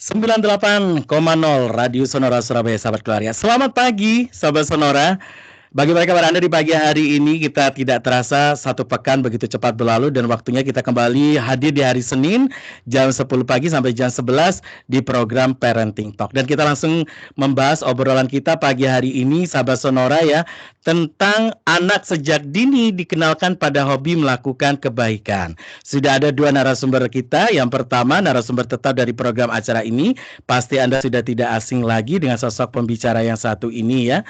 98,0 Radio Sonora Surabaya, sahabat keluarga. Selamat pagi, sahabat Sonora. Bagaimana kabar Anda di pagi hari ini? Kita tidak terasa satu pekan begitu cepat berlalu dan waktunya kita kembali hadir di hari Senin jam 10 pagi sampai jam 11 di program Parenting Talk. Dan kita langsung membahas obrolan kita pagi hari ini, sahabat Sonora ya, tentang anak sejak dini dikenalkan pada hobi melakukan kebaikan. Sudah ada dua narasumber kita. Yang pertama, narasumber tetap dari program acara ini. Pasti Anda sudah tidak asing lagi dengan sosok pembicara yang satu ini ya.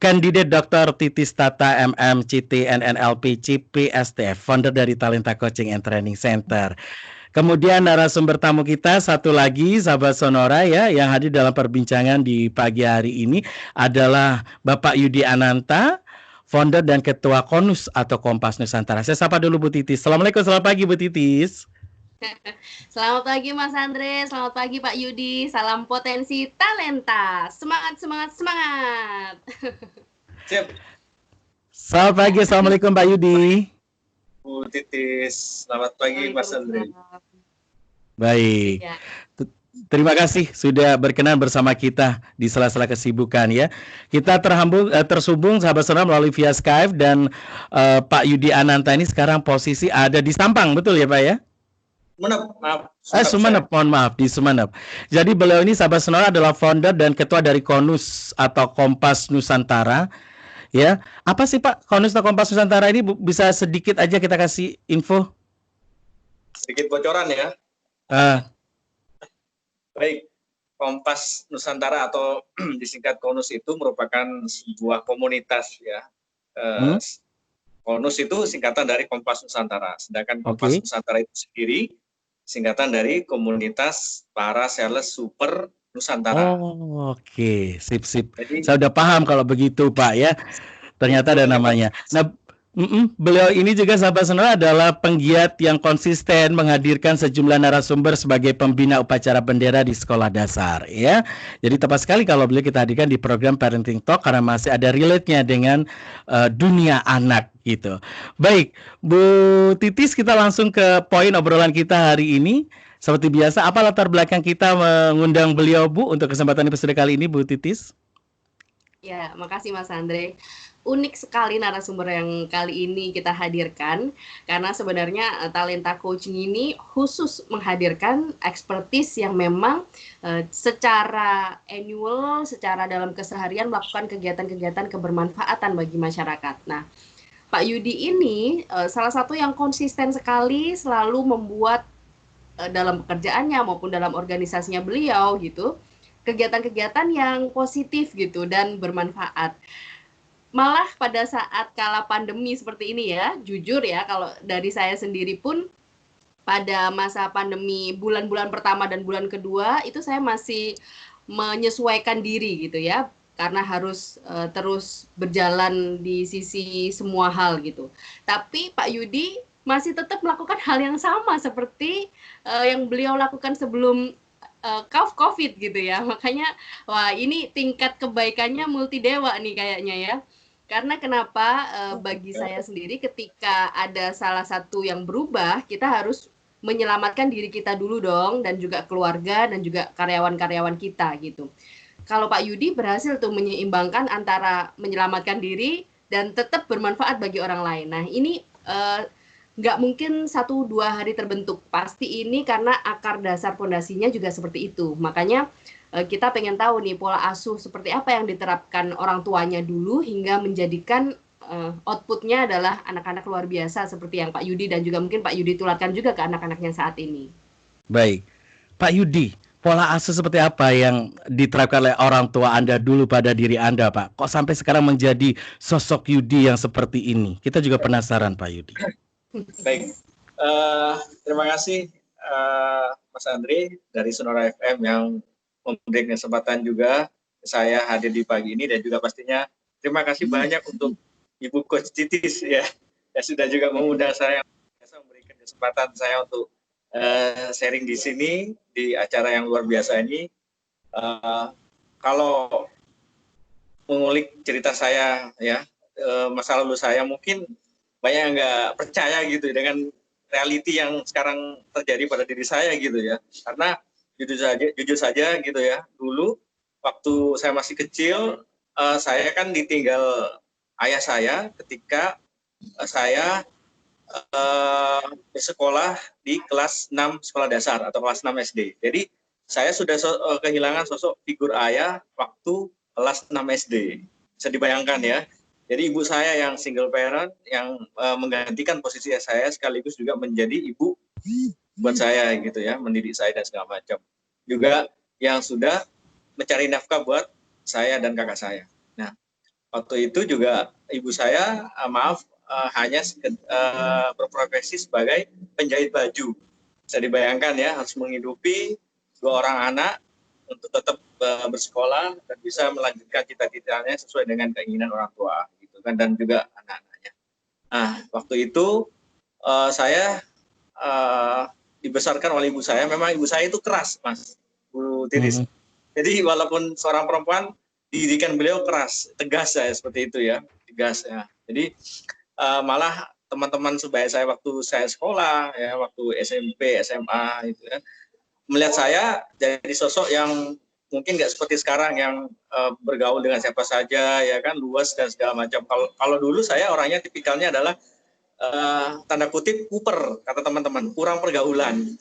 Kandidat Dr. Titis Tata MMCT NNLP CPSTF, founder dari Talenta Coaching and Training Center. Kemudian narasumber tamu kita satu lagi, sahabat Sonora ya, yang hadir dalam perbincangan di pagi hari ini adalah Bapak Yudi Ananta, founder dan ketua KONUS atau Kompas Nusantara. Saya sapa dulu Bu Titis. Assalamualaikum, selamat pagi Bu Titis. Selamat pagi Mas Andre, selamat pagi Pak Yudi, salam potensi talenta, semangat, semangat, semangat. Siap. Selamat pagi, Assalamualaikum Pak Yudi. Bu Titis, selamat pagi Mas Andre. Baik, ya. Terima kasih sudah berkenan bersama kita di sela-sela kesibukan ya. Kita tersambung sahabat sonora melalui via Skype dan Pak Yudi Ananta ini sekarang posisi ada di Sampang, betul ya Pak ya? Sumeneb, mohon maaf, di Sumeneb. Jadi beliau ini sahabat sonora adalah founder dan ketua dari KONUS atau Kompas Nusantara. Ya, apa sih Pak KONUS atau Kompas Nusantara ini? Bisa sedikit aja kita kasih info? Sedikit bocoran ya. Baik, Kompas Nusantara atau disingkat KONUS itu merupakan sebuah komunitas ya. KONUS itu singkatan dari Kompas Nusantara, sedangkan Kompas Nusantara itu sendiri singkatan dari Komunitas Para Sales Super Nusantara. Sip. Jadi, saya udah paham kalau begitu Pak ya. Ternyata ada namanya. Nah, beliau ini juga sahabat sonora adalah penggiat yang konsisten menghadirkan sejumlah narasumber sebagai pembina upacara bendera di sekolah dasar ya. Jadi tepat sekali kalau beliau kita hadirkan di program Parenting Talk karena masih ada relate-nya dengan dunia anak gitu. Baik, Bu Titis, kita langsung ke poin obrolan kita hari ini. Seperti biasa, apa latar belakang kita mengundang beliau Bu untuk kesempatan episode kali ini Bu Titis? Ya, makasih Mas Andre. Unik sekali narasumber yang kali ini kita hadirkan karena sebenarnya Talenta Coaching ini khusus menghadirkan expertise yang memang secara annual, secara dalam keseharian melakukan kegiatan-kegiatan kebermanfaatan bagi masyarakat. Nah, Pak Yudi ini salah satu yang konsisten sekali selalu membuat dalam pekerjaannya maupun dalam organisasinya beliau gitu kegiatan-kegiatan yang positif gitu dan bermanfaat. Malah pada saat kala pandemi seperti ini ya, jujur ya kalau dari saya sendiri pun pada masa pandemi bulan-bulan pertama dan bulan kedua itu saya masih menyesuaikan diri gitu ya, karena harus terus berjalan di sisi semua hal gitu. Tapi Pak Yudi masih tetap melakukan hal yang sama seperti yang beliau lakukan sebelum COVID gitu ya. Makanya wah ini tingkat kebaikannya multi dewa nih kayaknya ya. Karena kenapa bagi saya sendiri ketika ada salah satu yang berubah, kita harus menyelamatkan diri kita dulu dong dan juga keluarga dan juga karyawan-karyawan kita gitu. Kalau Pak Yudi berhasil tuh menyeimbangkan antara menyelamatkan diri dan tetap bermanfaat bagi orang lain. Nah ini nggak mungkin 1-2 hari terbentuk. Pasti ini karena akar dasar pondasinya juga seperti itu. Makanya kita pengen tahu nih pola asuh seperti apa yang diterapkan orang tuanya dulu hingga menjadikan outputnya adalah anak-anak luar biasa seperti yang Pak Yudi dan juga mungkin Pak Yudi tularkan juga ke anak-anaknya saat ini. Baik, Pak Yudi, pola asuh seperti apa yang diterapkan oleh orang tua Anda dulu pada diri Anda Pak? Kok sampai sekarang menjadi sosok Yudi yang seperti ini? Kita juga penasaran Pak Yudi. Baik, terima kasih Mas Andre dari Sonora FM yang memberikan kesempatan juga saya hadir di pagi ini dan juga pastinya terima kasih banyak untuk Ibu Coach Titis ya yang sudah juga mengundang saya memberikan kesempatan saya untuk sharing di sini di acara yang luar biasa ini. Kalau mengulik cerita saya ya masa lalu saya mungkin banyak yang nggak percaya gitu dengan reality yang sekarang terjadi pada diri saya gitu ya, karena jujur saja gitu ya. Dulu waktu saya masih kecil, saya kan ditinggal ayah saya ketika saya bersekolah di kelas 6 sekolah dasar atau kelas 6 SD. Jadi saya sudah kehilangan sosok figur ayah waktu kelas 6 SD. Bisa dibayangkan ya. Jadi ibu saya yang single parent yang menggantikan posisi saya sekaligus juga menjadi ibu buat saya gitu ya, mendidik saya dan segala macam. Juga yang sudah mencari nafkah buat saya dan kakak saya. Nah, waktu itu juga ibu saya hanya berprofesi sebagai penjahit baju. Bisa dibayangkan ya, harus menghidupi 2 orang anak untuk tetap bersekolah dan bisa melanjutkan cita-citanya sesuai dengan keinginan orang tua gitu kan, dan juga anak-anaknya. Nah, waktu itu saya dibesarkan oleh ibu saya. Memang ibu saya itu keras, Mas, Bu Tiris. Jadi walaupun seorang perempuan, didikan beliau keras, tegas ya, seperti itu ya, tegas ya. Jadi malah teman-teman sebaya saya waktu saya sekolah ya, waktu SMP, SMA itu kan, melihat saya jadi sosok yang mungkin nggak seperti sekarang yang bergaul dengan siapa saja ya kan, luas dan segala macam. Kalau dulu saya orangnya tipikalnya adalah tanda kutip kuper, kata teman-teman, kurang pergaulan.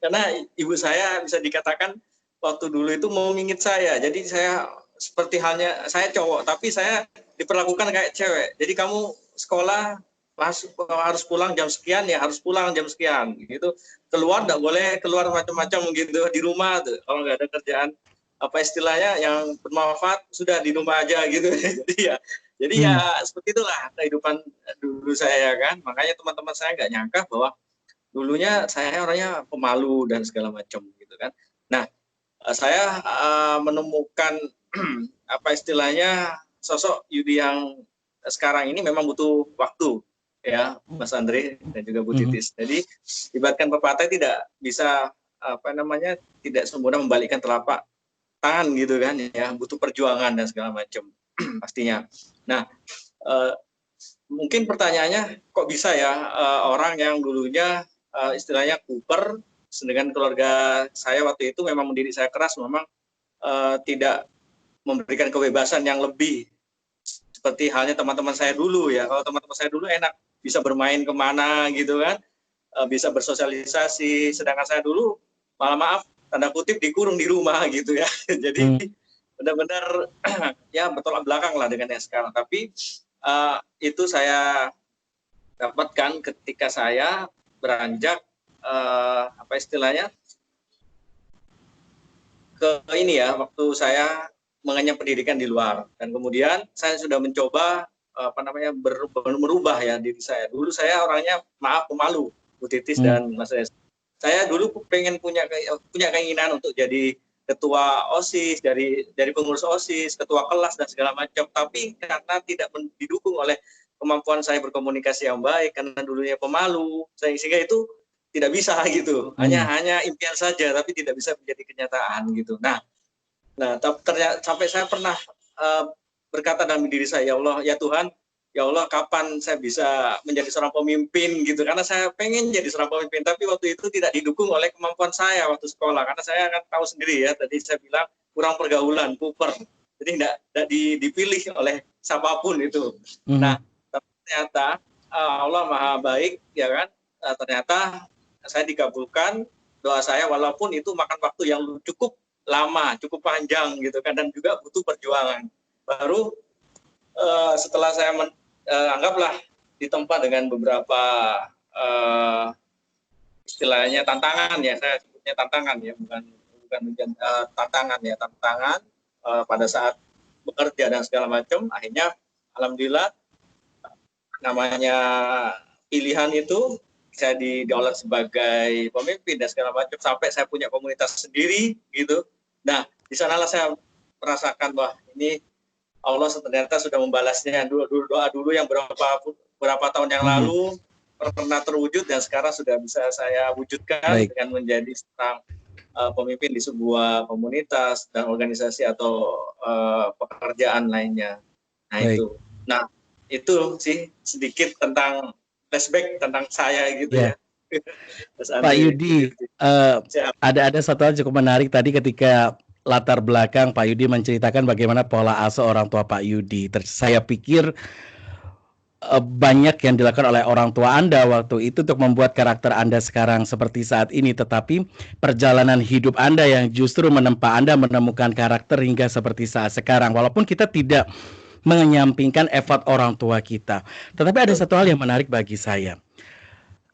Karena ibu saya bisa dikatakan waktu dulu itu mengingit saya. Jadi saya seperti halnya saya cowok, tapi saya diperlakukan kayak cewek. Jadi kamu sekolah harus pulang jam sekian, ya harus pulang jam sekian gitu. Keluar nggak boleh keluar macam-macam gitu di rumah tuh. Kalau nggak ada kerjaan apa istilahnya yang bermanfaat, sudah di rumah aja gitu. Jadi ya seperti itulah kehidupan dulu saya kan. Makanya teman-teman saya nggak nyangka bahwa dulunya saya orangnya pemalu dan segala macam gitu kan. Nah, saya menemukan apa istilahnya sosok Yudi yang sekarang ini memang butuh waktu ya, Mas Andre dan juga Bu Titis. Jadi ibaratkan pepatah tidak bisa tidak semudah membalikkan telapak tangan gitu kan ya, butuh perjuangan dan segala macam pastinya. Nah, mungkin pertanyaannya kok bisa ya orang yang dulunya istilahnya kuper, sedangkan keluarga saya waktu itu memang mendidik saya keras, memang tidak memberikan kebebasan yang lebih seperti halnya teman-teman saya dulu ya. Kalau teman-teman saya dulu enak, bisa bermain kemana gitu kan, bisa bersosialisasi, sedangkan saya dulu malah tanda kutip dikurung di rumah gitu ya. Jadi benar-benar ya bertolak belakang lah dengan yang sekarang. Tapi itu saya dapatkan ketika saya beranjak apa istilahnya ke ini ya, waktu saya mengenyam pendidikan di luar, dan kemudian saya sudah mencoba merubah ya diri saya. Dulu saya orangnya pemalu, Bu Titis dan Mas Res. Saya dulu pengen punya keinginan untuk jadi ketua OSIS, dari pengurus OSIS, ketua kelas dan segala macam. Tapi karena tidak didukung oleh kemampuan saya berkomunikasi yang baik, karena dulunya pemalu, sehingga itu tidak bisa gitu. Hanya impian saja, tapi tidak bisa menjadi kenyataan gitu. Nah, ternyata sampai saya pernah berkata dalam diri saya, ya Allah, ya Tuhan, ya Allah, kapan saya bisa menjadi seorang pemimpin gitu, karena saya pengen jadi seorang pemimpin, tapi waktu itu tidak didukung oleh kemampuan saya waktu sekolah, karena saya kan tahu sendiri ya, tadi saya bilang kurang pergaulan, kuper, jadi tidak dipilih oleh siapapun itu. Nah, ternyata Allah Maha Baik ya kan, ternyata saya dikabulkan doa saya, walaupun itu makan waktu yang cukup lama, cukup panjang gitu kan, dan juga butuh perjuangan. Baru setelah saya anggaplah ditempa dengan beberapa istilahnya tantangan ya, saya sebutnya tantangan ya, bukan tantangan ya, tantangan pada saat bekerja dan segala macam. Akhirnya alhamdulillah namanya pilihan itu saya diolah sebagai pemimpin dan segala macam, sampai saya punya komunitas sendiri gitu. Nah, di sanalah saya merasakan bahwa ini Allah ternyata sudah membalasnya. Doa dulu yang berapa tahun yang lalu pernah terwujud, dan sekarang sudah bisa saya wujudkan dengan menjadi seorang pemimpin di sebuah komunitas dan organisasi atau pekerjaan lainnya. Nah, itu. Nah, itu sih sedikit tentang flashback tentang saya gitu ya. Mas Pak Andre. Yudi, Siap. ada satu hal cukup menarik tadi ketika latar belakang Pak Yudi menceritakan bagaimana pola asuh orang tua Pak Yudi. Saya pikir banyak yang dilakukan oleh orang tua Anda waktu itu untuk membuat karakter Anda sekarang seperti saat ini, tetapi perjalanan hidup Anda yang justru menempa Anda menemukan karakter hingga seperti saat sekarang. Walaupun kita tidak menyampingkan effort orang tua kita, tetapi ada satu hal yang menarik bagi saya.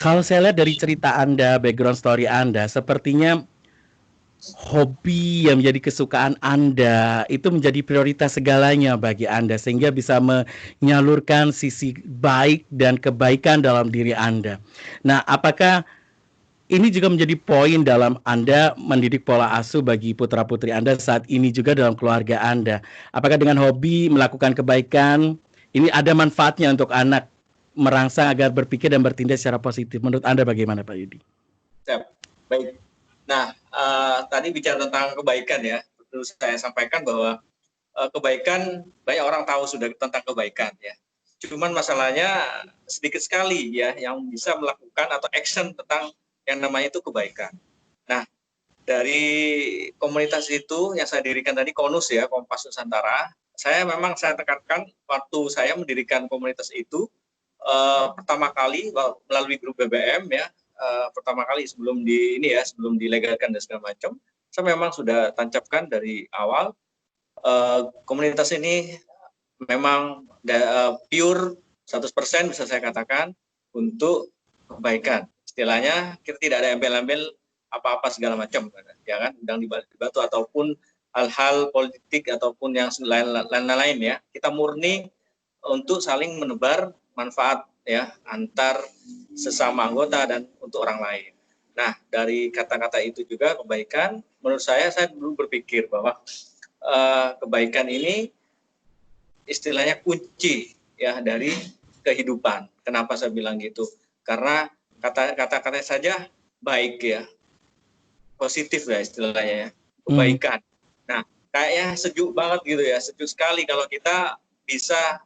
Kalau saya lihat dari cerita Anda, background story Anda, sepertinya hobi yang menjadi kesukaan Anda itu menjadi prioritas segalanya bagi Anda, sehingga bisa menyalurkan sisi baik dan kebaikan dalam diri Anda. Nah, apakah ini juga menjadi poin dalam Anda mendidik pola asuh bagi putra-putri Anda saat ini juga dalam keluarga Anda? Apakah dengan hobi melakukan kebaikan ini ada manfaatnya untuk anak merangsang agar berpikir dan bertindak secara positif? Menurut Anda bagaimana, Pak Yudi? Siap. Baik. Nah, tadi bicara tentang kebaikan ya, perlu saya sampaikan bahwa kebaikan banyak orang tahu sudah tentang kebaikan ya. Cuman masalahnya sedikit sekali ya yang bisa melakukan atau action tentang yang namanya itu kebaikan. Nah, dari komunitas itu yang saya dirikan tadi, KONUS ya, Kompas Nusantara, saya tekankan waktu saya mendirikan komunitas itu pertama kali melalui grup BBM ya, pertama kali sebelum dilegalkan dan segala macam, saya memang sudah tancapkan dari awal komunitas ini memang pure 100% bisa saya katakan untuk kebaikan. Istilahnya kita tidak ada embel-embel apa-apa segala macam, ya kan, sedang dibatu ataupun hal-hal politik ataupun yang lain-lain ya. Kita murni untuk saling menebar manfaat ya antar sesama anggota dan untuk orang lain. Nah, dari kata-kata itu juga kebaikan, menurut saya dulu berpikir bahwa kebaikan ini istilahnya kunci ya dari kehidupan. Kenapa saya bilang gitu? Karena kata-kata saja baik ya, positif ya istilahnya ya, kebaikan. Nah, kayaknya sejuk banget gitu ya, sejuk sekali kalau kita bisa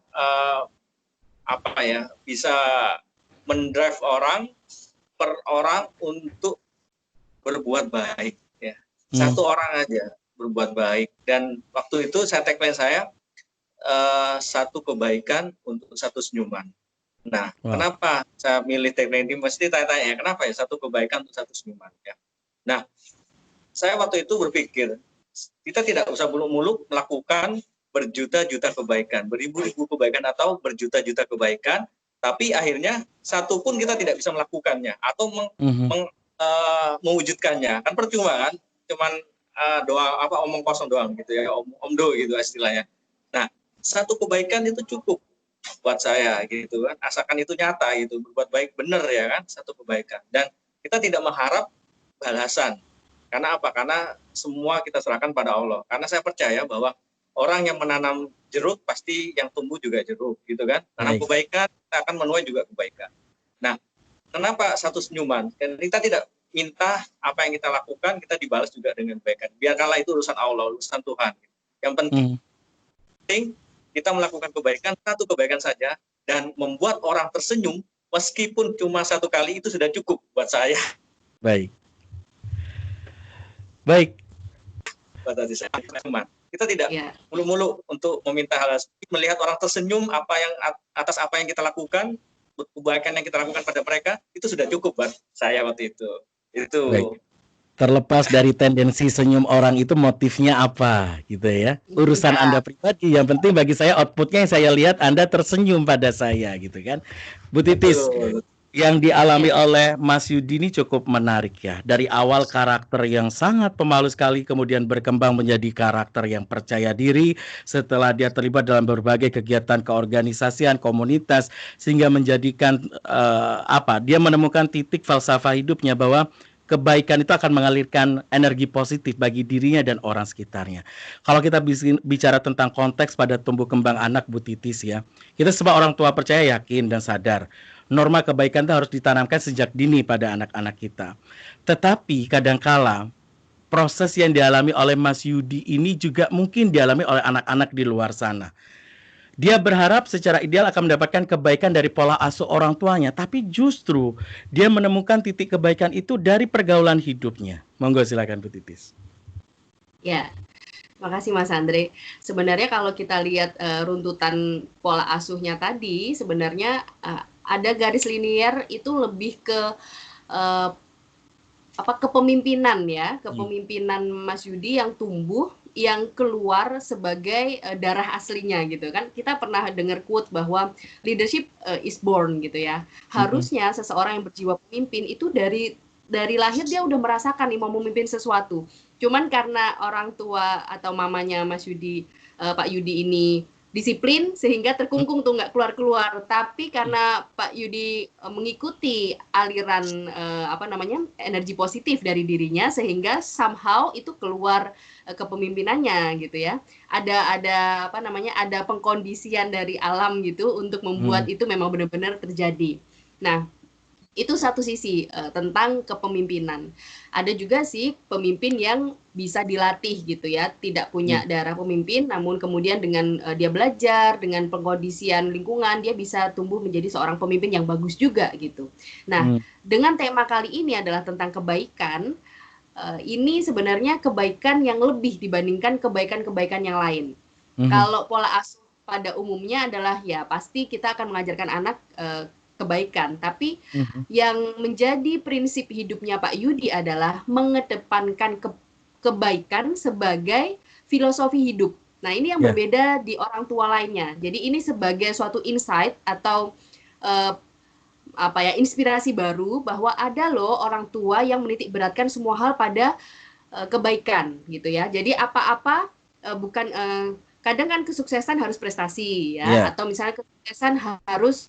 bisa mendrive orang per orang untuk berbuat baik ya. Satu orang aja berbuat baik, dan waktu itu tagline saya satu kebaikan untuk satu senyuman. Nah, kenapa saya milih tagline ini? Mesti tanya-tanya, kenapa ya satu kebaikan untuk satu senyuman ya. Nah, saya waktu itu berpikir kita tidak usah muluk-muluk melakukan berjuta-juta kebaikan, beribu-ribu kebaikan atau berjuta-juta kebaikan, tapi akhirnya satu pun kita tidak bisa melakukannya atau mewujudkannya. Kan percuma kan, cuman doa omong kosong doang gitu ya, omdo gitu istilahnya. Nah, satu kebaikan itu cukup buat saya gitu kan, asalkan itu nyata gitu, berbuat baik benar ya kan, satu kebaikan. Dan kita tidak mengharap balasan. Karena apa? Karena semua kita serahkan pada Allah. Karena saya percaya bahwa orang yang menanam jeruk pasti yang tumbuh juga jeruk gitu kan. Tanam kebaikan kita akan menuai juga kebaikan. Nah, kenapa satu senyuman? Dan kita tidak minta apa yang kita lakukan kita dibalas juga dengan kebaikan. Biarkanlah itu urusan Allah, urusan Tuhan. Yang penting kita melakukan kebaikan, satu kebaikan saja, dan membuat orang tersenyum meskipun cuma satu kali itu sudah cukup buat saya. Baik. Kita tidak mulu-mulu untuk meminta hal melihat orang tersenyum atas apa yang kita lakukan, kebaikan yang kita lakukan pada mereka, itu sudah cukup buat saya waktu itu. Itu. Baik. Terlepas dari tendensi senyum orang itu motifnya apa gitu ya. Urusan Anda pribadi, yang penting bagi saya outputnya yang saya lihat Anda tersenyum pada saya gitu kan. Bu Titis, yang dialami oleh Mas Yudi ini cukup menarik ya. Dari awal karakter yang sangat pemalu sekali, kemudian berkembang menjadi karakter yang percaya diri setelah dia terlibat dalam berbagai kegiatan keorganisasian, komunitas, sehingga menjadikan dia menemukan titik falsafah hidupnya bahwa kebaikan itu akan mengalirkan energi positif bagi dirinya dan orang sekitarnya. Kalau kita bicara tentang konteks pada tumbuh kembang anak, Bu Titis ya, kita semua orang tua percaya, yakin dan sadar norma kebaikan itu harus ditanamkan sejak dini pada anak-anak kita. Tetapi kadangkala proses yang dialami oleh Mas Yudi ini juga mungkin dialami oleh anak-anak di luar sana. Dia berharap secara ideal akan mendapatkan kebaikan dari pola asuh orang tuanya, tapi justru dia menemukan titik kebaikan itu dari pergaulan hidupnya. Monggo silakan Bu Titis. Ya, makasih Mas Andre. Sebenarnya kalau kita lihat runtutan pola asuhnya tadi, sebenarnya ada garis linier itu lebih ke uh, kepemimpinan ya, kepemimpinan Mas Yudi yang tumbuh, yang keluar sebagai darah aslinya gitu kan. Kita pernah dengar quote bahwa leadership is born gitu ya. Harusnya seseorang yang berjiwa pemimpin itu dari lahir dia udah merasakan nih mau memimpin sesuatu. Cuman karena orang tua atau mamanya Mas Yudi, Pak Yudi ini disiplin sehingga terkungkung tuh nggak keluar-keluar. Tapi karena Pak Yudi mengikuti aliran energi positif dari dirinya sehingga somehow itu keluar kepemimpinannya gitu ya. Ada pengkondisian dari alam gitu untuk membuat itu memang benar-benar terjadi. Nah, itu satu sisi tentang kepemimpinan. Ada juga sih pemimpin yang bisa dilatih gitu ya, tidak punya darah pemimpin, namun kemudian dengan dia belajar, dengan pengkondisian lingkungan, dia bisa tumbuh menjadi seorang pemimpin yang bagus juga gitu. Nah, dengan tema kali ini adalah tentang kebaikan, ini sebenarnya kebaikan yang lebih dibandingkan kebaikan-kebaikan yang lain. Kalau pola asuh pada umumnya adalah ya pasti kita akan mengajarkan anak kebaikan, tapi yang menjadi prinsip hidupnya Pak Yudi adalah mengedepankan kebaikan sebagai filosofi hidup. Nah, ini yang berbeda di orang tua lainnya. Jadi ini sebagai suatu insight atau inspirasi baru bahwa ada loh orang tua yang menitik beratkan semua hal pada kebaikan gitu ya. Jadi apa-apa bukan kadang kan kesuksesan harus prestasi ya, atau misalnya kesuksesan harus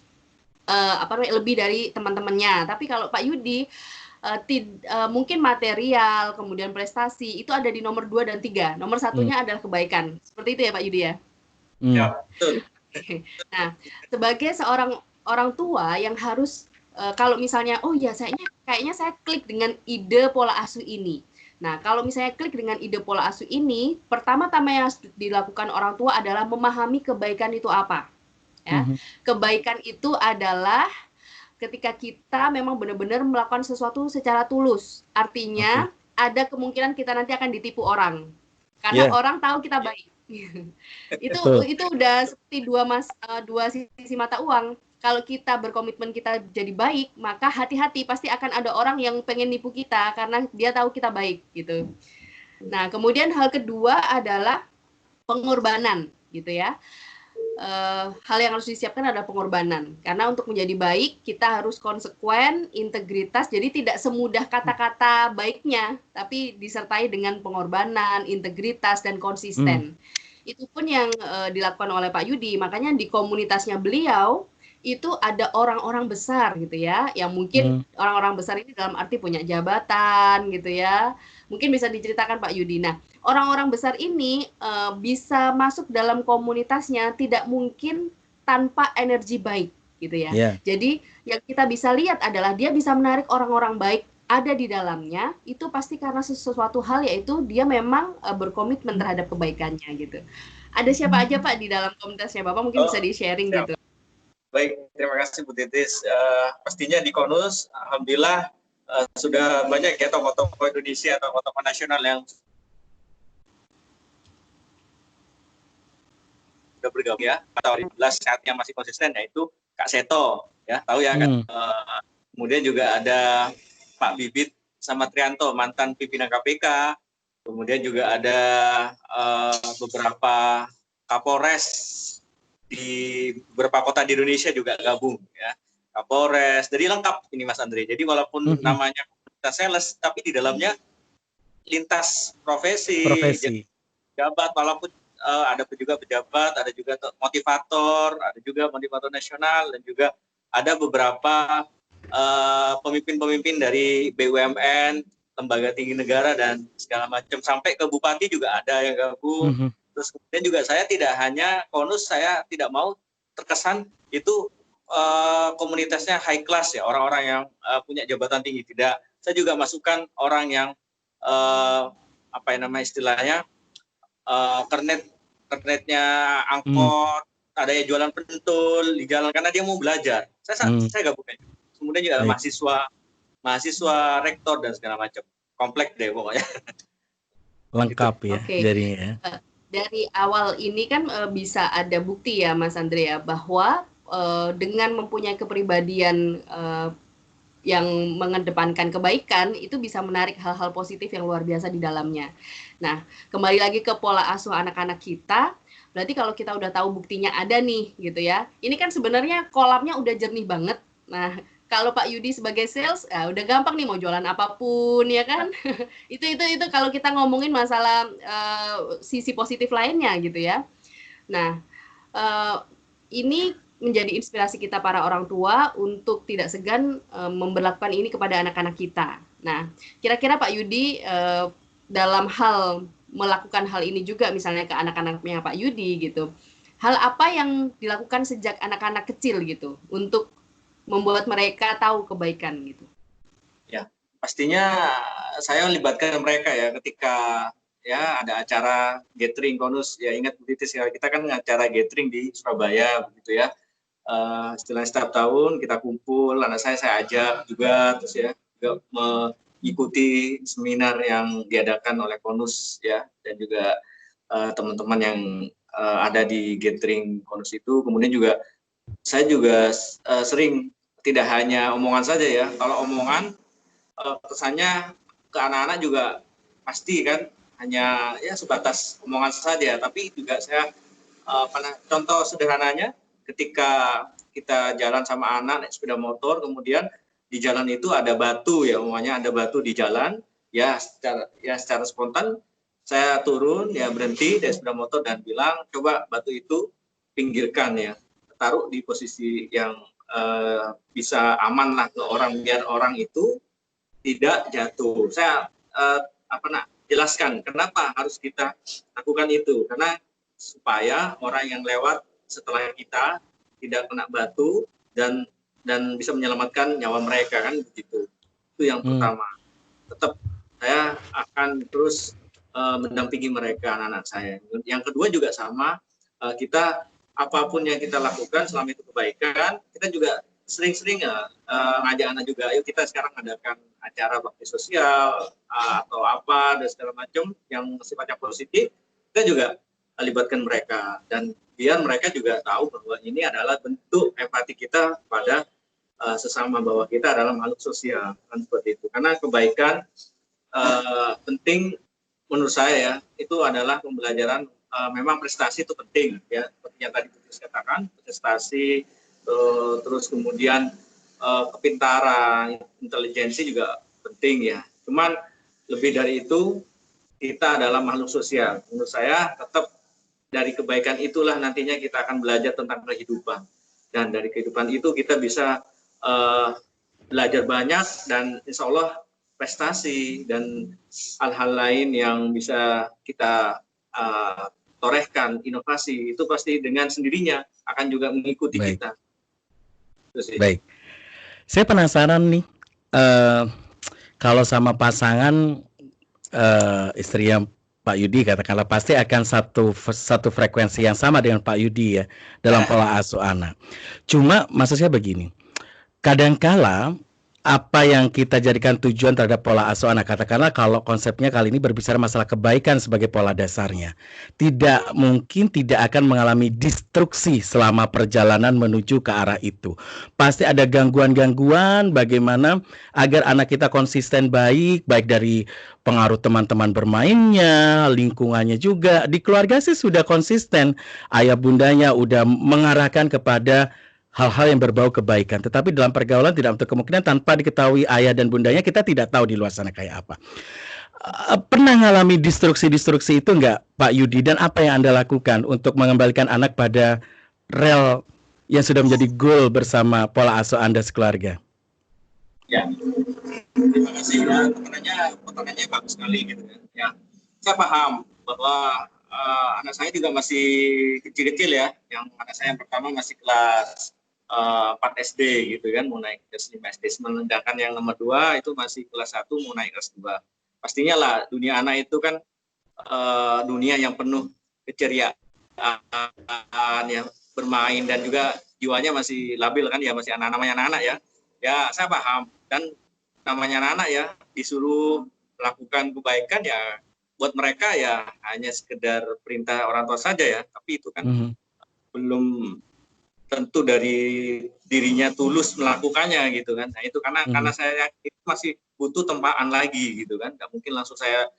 lebih dari teman-temannya. Tapi kalau Pak Yudi mungkin material, kemudian prestasi itu ada di nomor 2 dan 3. Nomor satunya adalah kebaikan. Seperti itu ya Pak Yudi ya? Ya, betul. Nah, sebagai seorang orang tua yang harus kalau misalnya kayaknya saya klik dengan ide pola asuh ini. Nah, kalau misalnya klik dengan ide pola asuh ini, pertama-tama yang harus dilakukan orang tua adalah memahami kebaikan itu apa. Ya. Kebaikan itu adalah ketika kita memang benar-benar melakukan sesuatu secara tulus. Artinya ada kemungkinan kita nanti akan ditipu orang. Karena orang tahu kita baik. itu udah seperti dua sisi mata uang. Kalau kita berkomitmen kita jadi baik, maka hati-hati pasti akan ada orang yang pengen nipu kita karena dia tahu kita baik gitu. Nah, kemudian hal kedua adalah pengorbanan gitu ya. Hal yang harus disiapkan adalah pengorbanan. Karena untuk menjadi baik, kita harus konsekuen, integritas. Jadi tidak semudah kata-kata baiknya, tapi disertai dengan pengorbanan, integritas, dan konsisten. Itu pun yang dilakukan oleh Pak Yudi. Makanya di komunitasnya beliau, itu ada orang-orang besar gitu ya, yang mungkin orang-orang besar ini dalam arti punya jabatan gitu ya. Mungkin bisa diceritakan Pak Yudi. Nah, orang-orang besar ini bisa masuk dalam komunitasnya tidak mungkin tanpa energi baik gitu ya. Jadi yang kita bisa lihat adalah dia bisa menarik orang-orang baik ada di dalamnya, itu pasti karena sesuatu hal, yaitu dia memang berkomitmen terhadap kebaikannya gitu. Ada siapa aja Pak di dalam komunitasnya Bapak, mungkin bisa di-sharing gitu. Baik, terima kasih Bu Titis. Pastinya di Konus, alhamdulillah sudah banyak ya tokoh-tokoh Indonesia atau tokoh nasional yang sudah bergabung ya. Atau 2012 saatnya masih konsisten, yaitu Kak Seto, ya tahu ya kan. Kemudian juga ada Pak Bibit sama Trianto, mantan pimpinan KPK. Kemudian juga ada beberapa Kapolres di beberapa kota di Indonesia juga gabung ya, Kapolres. Jadi lengkap ini Mas Andre. Jadi walaupun namanya komunitas sales, tapi di dalamnya lintas profesi. Pejabat, walaupun ada juga pejabat, ada juga motivator, ada juga motivator nasional, dan juga ada beberapa pemimpin-pemimpin dari BUMN, lembaga tinggi negara dan segala macam, sampai ke bupati juga ada yang gabung. Terus kemudian juga saya tidak hanya Konus, saya tidak mau terkesan itu komunitasnya high class ya, orang-orang yang punya jabatan tinggi. Tidak, saya juga masukkan orang yang istilahnya kernetnya angkot, ada yang jualan pentul di jalan karena dia mau belajar. Saya gabungkan. Kemudian juga ada mahasiswa, rektor dan segala macam. Kompleks deh pokoknya. Lengkap gitu. Ya, jadinya ya. Dari awal ini kan bisa ada bukti ya Mas Andre ya, bahwa dengan mempunyai kepribadian yang mengedepankan kebaikan itu bisa menarik hal-hal positif yang luar biasa di dalamnya. Nah, kembali lagi ke pola asuh anak-anak kita, berarti kalau kita udah tahu buktinya ada nih gitu ya. Ini kan sebenarnya kolamnya udah jernih banget. Nah, kalau Pak Yudi sebagai sales, udah gampang nih mau jualan apapun ya kan. itu kalau kita ngomongin masalah sisi positif lainnya gitu ya. Nah, ini menjadi inspirasi kita para orang tua untuk tidak segan memberlakukan ini kepada anak-anak kita. Nah, kira-kira Pak Yudi dalam hal melakukan hal ini juga misalnya ke anak-anaknya Pak Yudi gitu. Hal apa yang dilakukan sejak anak-anak kecil gitu untuk membuat mereka tahu kebaikan gitu? Ya, pastinya saya melibatkan mereka ya ketika ya ada acara gathering konus. Ya ingat Bu Titis ya, kita kan acara gathering di Surabaya begitu ya. Setelah setiap tahun kita kumpul, anak saya ajak juga, terus ya juga mengikuti seminar yang diadakan oleh konus ya, dan juga teman-teman yang ada di gathering konus itu. Kemudian juga saya juga sering, tidak hanya omongan saja ya, kalau omongan kesannya ke anak-anak juga pasti kan hanya ya sebatas omongan saja, tapi juga saya contoh sederhananya ketika kita jalan sama anak naik sepeda motor, kemudian di jalan itu ada batu ya, umumnya ada batu di jalan, ya secara spontan saya turun ya, berhenti dari sepeda motor dan bilang, coba batu itu pinggirkan ya, taruh di posisi yang bisa aman lah ke orang, biar orang itu tidak jatuh. Saya jelaskan kenapa harus kita lakukan itu, karena supaya orang yang lewat setelah kita tidak kena batu dan bisa menyelamatkan nyawa mereka kan begitu. Itu yang pertama. Tetap saya akan terus mendampingi mereka, anak-anak saya. Yang kedua juga sama, kita apapun yang kita lakukan selama itu kebaikan, kita juga sering-sering ngajak anak juga, ayo kita sekarang adakan acara bakti sosial atau apa dan segala macam yang sifatnya positif, kita juga libatkan mereka, dan biar mereka juga tahu bahwa ini adalah bentuk empati kita pada sesama, bahwa kita adalah makhluk sosial kan, seperti itu. Karena kebaikan penting menurut saya ya, itu adalah pembelajaran. Memang prestasi itu penting ya, seperti yang tadi Putri katakan, prestasi terus kemudian kepintaran, intelijensi juga penting ya. Cuman lebih dari itu, kita adalah makhluk sosial. Menurut saya tetap dari kebaikan itulah nantinya kita akan belajar tentang kehidupan, dan dari kehidupan itu kita bisa belajar banyak, dan insya Allah prestasi dan hal-hal lain yang bisa kita torehkan, inovasi itu pasti dengan sendirinya akan juga mengikuti kita. Baik, saya penasaran nih, kalau sama pasangan istri yang Pak Yudi katakanlah pasti akan satu frekuensi yang sama dengan Pak Yudi ya dalam pola asuh anak. Cuma maksudnya begini, kadangkala apa yang kita jadikan tujuan terhadap pola asuh anak, katakanlah kalau konsepnya kali ini berbicara masalah kebaikan sebagai pola dasarnya, tidak mungkin tidak akan mengalami destruksi selama perjalanan menuju ke arah itu. Pasti ada gangguan-gangguan bagaimana agar anak kita konsisten baik dari pengaruh teman-teman bermainnya, lingkungannya juga. Di keluarga sih sudah konsisten, ayah bundanya udah mengarahkan kepada hal-hal yang berbau kebaikan, tetapi dalam pergaulan tidak untuk kemungkinan tanpa diketahui ayah dan bundanya, kita tidak tahu di luar sana kayak apa. Pernah ngalami destruksi itu enggak Pak Yudi, dan apa yang Anda lakukan untuk mengembalikan anak pada rel yang sudah menjadi goal bersama pola asuh Anda sekeluarga? Ya, terima kasih ya, pertanyaannya bagus sekali gitu ya. Saya paham bahwa anak saya juga masih kecil-kecil ya, yang anak saya yang pertama masih kelas 4 SD gitu kan, mau naik kelas 5 SD, sedangkan yang nomor 2 itu masih kelas 1 mau naik kelas 2. Pastinya lah dunia anak itu kan dunia yang penuh keceriaan, yang bermain dan juga jiwanya masih labil kan ya, masih namanya anak-anak ya. Ya saya paham, dan namanya anak-anak ya disuruh melakukan kebaikan ya, buat mereka ya hanya sekedar perintah orang tua saja ya, tapi itu kan belum tentu dari dirinya tulus melakukannya gitu kan. Nah itu karena saya yakin itu masih butuh tempaan lagi gitu kan. Nggak mungkin langsung saya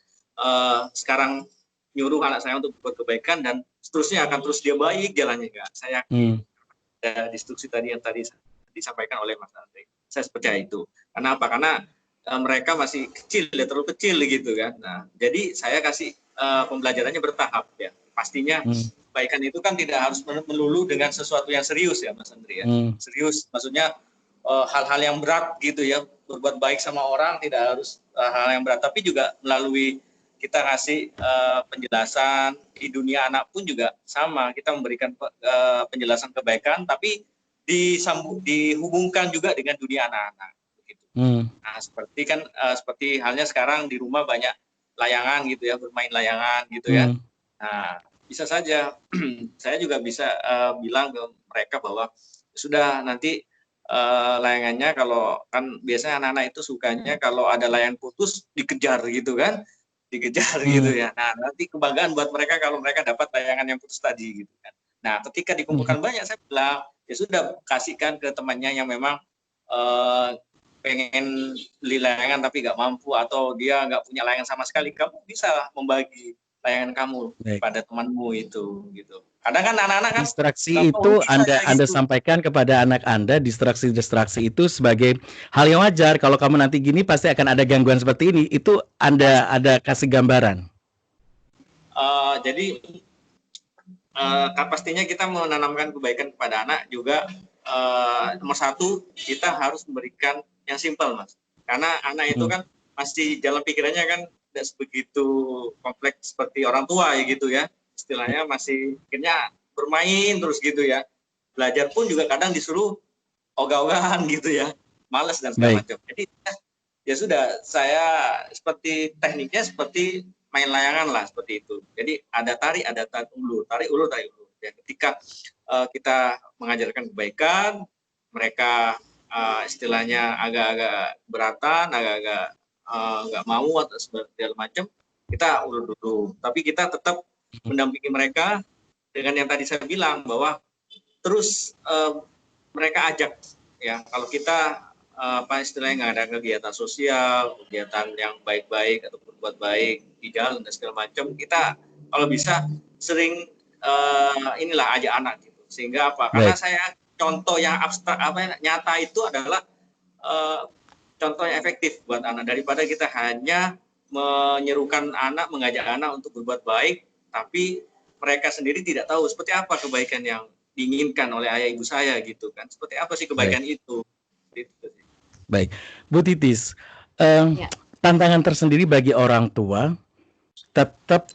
sekarang nyuruh anak saya untuk berbuat kebaikan dan seterusnya akan terus dia baik jalannya, enggak. Saya yakin ada instruksi tadi yang tadi disampaikan oleh Mas Andre. Saya percaya itu. Karena apa? Karena mereka masih kecil ya, terlalu kecil gitu kan. Nah, jadi saya kasih pembelajarannya bertahap ya. Pastinya kebaikan itu kan tidak harus melulu dengan sesuatu yang serius ya Mas Andre ya. Serius maksudnya hal-hal yang berat gitu ya. Berbuat baik sama orang tidak harus hal yang berat, tapi juga melalui kita ngasih penjelasan di dunia anak pun juga sama, kita memberikan penjelasan kebaikan, tapi dihubungkan juga dengan dunia anak-anak. Begitu. Nah, seperti halnya sekarang di rumah banyak layangan gitu ya, bermain layangan gitu ya. Nah, bisa saja saya juga bisa bilang ke mereka bahwa sudah nanti layangannya, kalau kan biasanya anak-anak itu sukanya kalau ada layangan putus dikejar gitu kan. Gitu ya. Nah, nanti kebanggaan buat mereka kalau mereka dapat layangan yang putus tadi gitu kan. Nah, ketika dikumpulkan banyak, saya bilang ya sudah, kasihkan ke temannya yang memang pengen beli layangan tapi nggak mampu, atau dia nggak punya layangan sama sekali. Kamu bisa membagi layangan kamu pada temanmu itu gitu. Kadang kan anak-anak kan distraksi itu Anda sampaikan kepada anak Anda, distraksi itu sebagai hal yang wajar. Kalau kamu nanti gini pasti akan ada gangguan seperti ini. Itu Anda ada kasih gambaran. Jadi pastinya kita menanamkan kebaikan kepada anak juga. Nomor satu, kita harus memberikan yang simpel, Mas. Karena anak itu kan masih dalam pikirannya kan tidak sebegitu kompleks seperti orang tua ya gitu ya. Istilahnya masih akhirnya bermain terus gitu ya. Belajar pun juga kadang disuruh ogah-ogahan gitu ya. Malas dan segala macam. Jadi ya sudah, saya seperti tekniknya seperti main layangan lah, seperti itu. Jadi ada tarik ulur, tarik ulur. Ya, ketika kita mengajarkan kebaikan, mereka istilahnya agak-agak beratan, agak-agak nggak mau atau segala macam, kita ulur dulu. Tapi kita tetap mendampingi mereka dengan yang tadi saya bilang, bahwa terus mereka ajak ya, kalau kita istilahnya nggak ada kegiatan sosial, kegiatan yang baik-baik atau berbuat baik di jalan dan segala macam, kita kalau bisa sering inilah ajak anak gitu. Sehingga apa? Karena saya contoh yang abstrak nyata itu adalah contoh yang efektif buat anak, daripada kita hanya menyerukan anak, mengajak anak untuk berbuat baik, tapi mereka sendiri tidak tahu seperti apa kebaikan yang diinginkan oleh ayah ibu saya gitu kan. Seperti apa sih kebaikan itu? Gitu. Baik, Bu Titis, tantangan tersendiri bagi orang tua tetap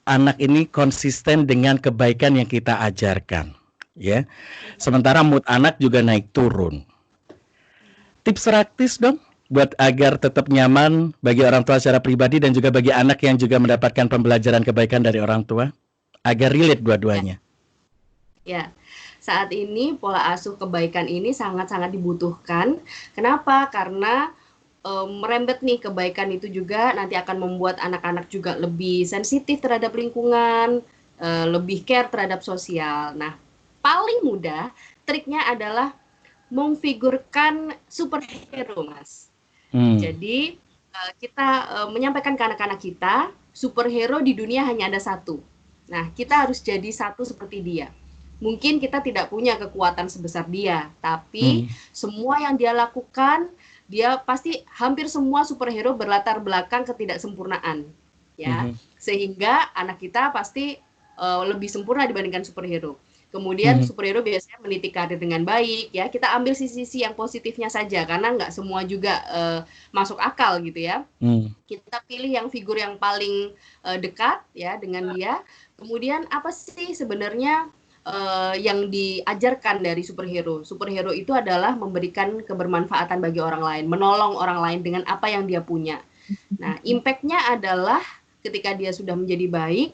anak ini konsisten dengan kebaikan yang kita ajarkan, ya. Sementara mood anak juga naik turun. Tips praktis dong buat agar tetap nyaman bagi orang tua secara pribadi dan juga bagi anak yang juga mendapatkan pembelajaran kebaikan dari orang tua, agar relate dua-duanya. Ya, saat ini pola asuh kebaikan ini sangat-sangat dibutuhkan. Kenapa? Karena merembet nih, kebaikan itu juga nanti akan membuat anak-anak juga lebih sensitif terhadap lingkungan, lebih care terhadap sosial. Nah, paling mudah triknya adalah memfigurkan superhero, Mas. Jadi kita menyampaikan ke anak-anak kita, superhero di dunia hanya ada satu. Nah, kita harus jadi satu seperti dia. Mungkin kita tidak punya kekuatan sebesar dia, tapi semua yang dia lakukan, dia pasti hampir semua superhero berlatar belakang ketidaksempurnaan, ya. Sehingga anak kita pasti lebih sempurna dibandingkan superhero. Kemudian superhero biasanya meniti karir dengan baik, ya. Kita ambil sisi-sisi yang positifnya saja, karena nggak semua juga masuk akal gitu ya. Kita pilih yang figur yang paling dekat ya dengan dia. Kemudian apa sih sebenarnya yang diajarkan dari superhero? Superhero itu adalah memberikan kebermanfaatan bagi orang lain, menolong orang lain dengan apa yang dia punya. Nah, impact-nya adalah ketika dia sudah menjadi baik,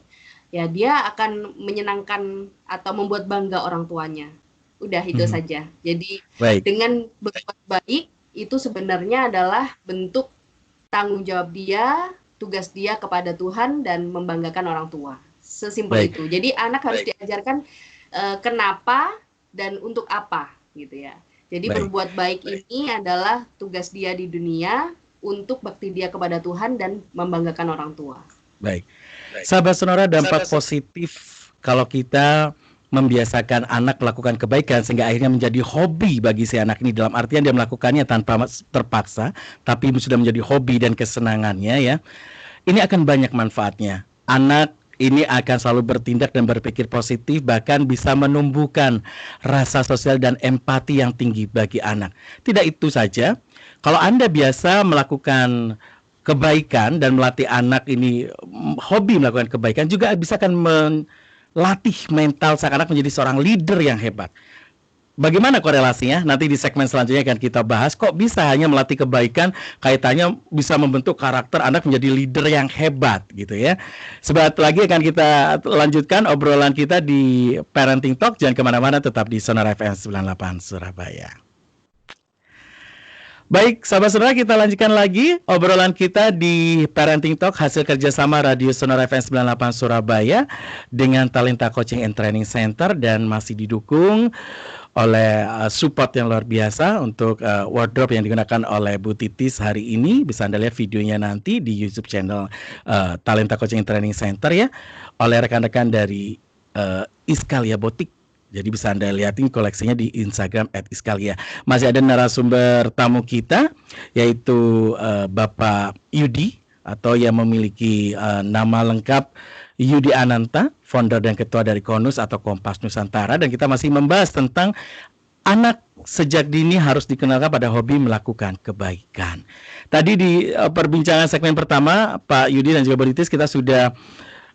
ya dia akan menyenangkan atau membuat bangga orang tuanya. Udah itu saja. Jadi Baik. dengan berbuat baik itu sebenarnya adalah bentuk tanggung jawab dia, tugas dia kepada Tuhan dan membanggakan orang tua. Sesimpel Baik. itu. Jadi anak harus diajarkan kenapa dan untuk apa gitu ya. Jadi Baik. berbuat baik ini adalah tugas dia di dunia untuk bakti dia kepada Tuhan dan membanggakan orang tua. Baik. Sahabat Sonora, dampak positif kalau kita membiasakan anak melakukan kebaikan sehingga akhirnya menjadi hobi bagi si anak ini, dalam artian dia melakukannya tanpa terpaksa, tapi sudah menjadi hobi dan kesenangannya ya. Ini akan banyak manfaatnya. Anak ini akan selalu bertindak dan berpikir positif, bahkan bisa menumbuhkan rasa sosial dan empati yang tinggi bagi anak. Tidak itu saja, kalau Anda biasa melakukan kebaikan dan melatih anak ini hobi melakukan kebaikan, juga bisa akan melatih mental sang anak menjadi seorang leader yang hebat. Bagaimana korelasinya? Nanti di segmen selanjutnya akan kita bahas. Kok bisa hanya melatih kebaikan, kaitannya bisa membentuk karakter anak menjadi leader yang hebat gitu ya. Sebentar lagi akan kita lanjutkan obrolan kita di Parenting Talk. Jangan kemana-mana, tetap di Sonora FM 98 Surabaya. Baik, sahabat-saudara, kita lanjutkan lagi obrolan kita di Parenting Talk, hasil kerjasama Radio Sonora FM 98 Surabaya dengan Talenta Coaching and Training Center, dan masih didukung oleh support yang luar biasa untuk wardrobe yang digunakan oleh Bu Titis hari ini. Bisa Anda lihat videonya nanti di YouTube channel Talenta Coaching and Training Center ya, oleh rekan-rekan dari Iskalia Botik. Jadi bisa Anda lihatin koleksinya di Instagram @iskalia. Masih ada narasumber tamu kita, yaitu Bapak Yudi, atau yang memiliki nama lengkap Yudi Ananta, founder dan ketua dari KONUS atau Kompas Nusantara. Dan kita masih membahas tentang anak sejak dini harus dikenalkan pada hobi melakukan kebaikan. Tadi di perbincangan segmen pertama, Pak Yudi dan juga Bu Titis, kita sudah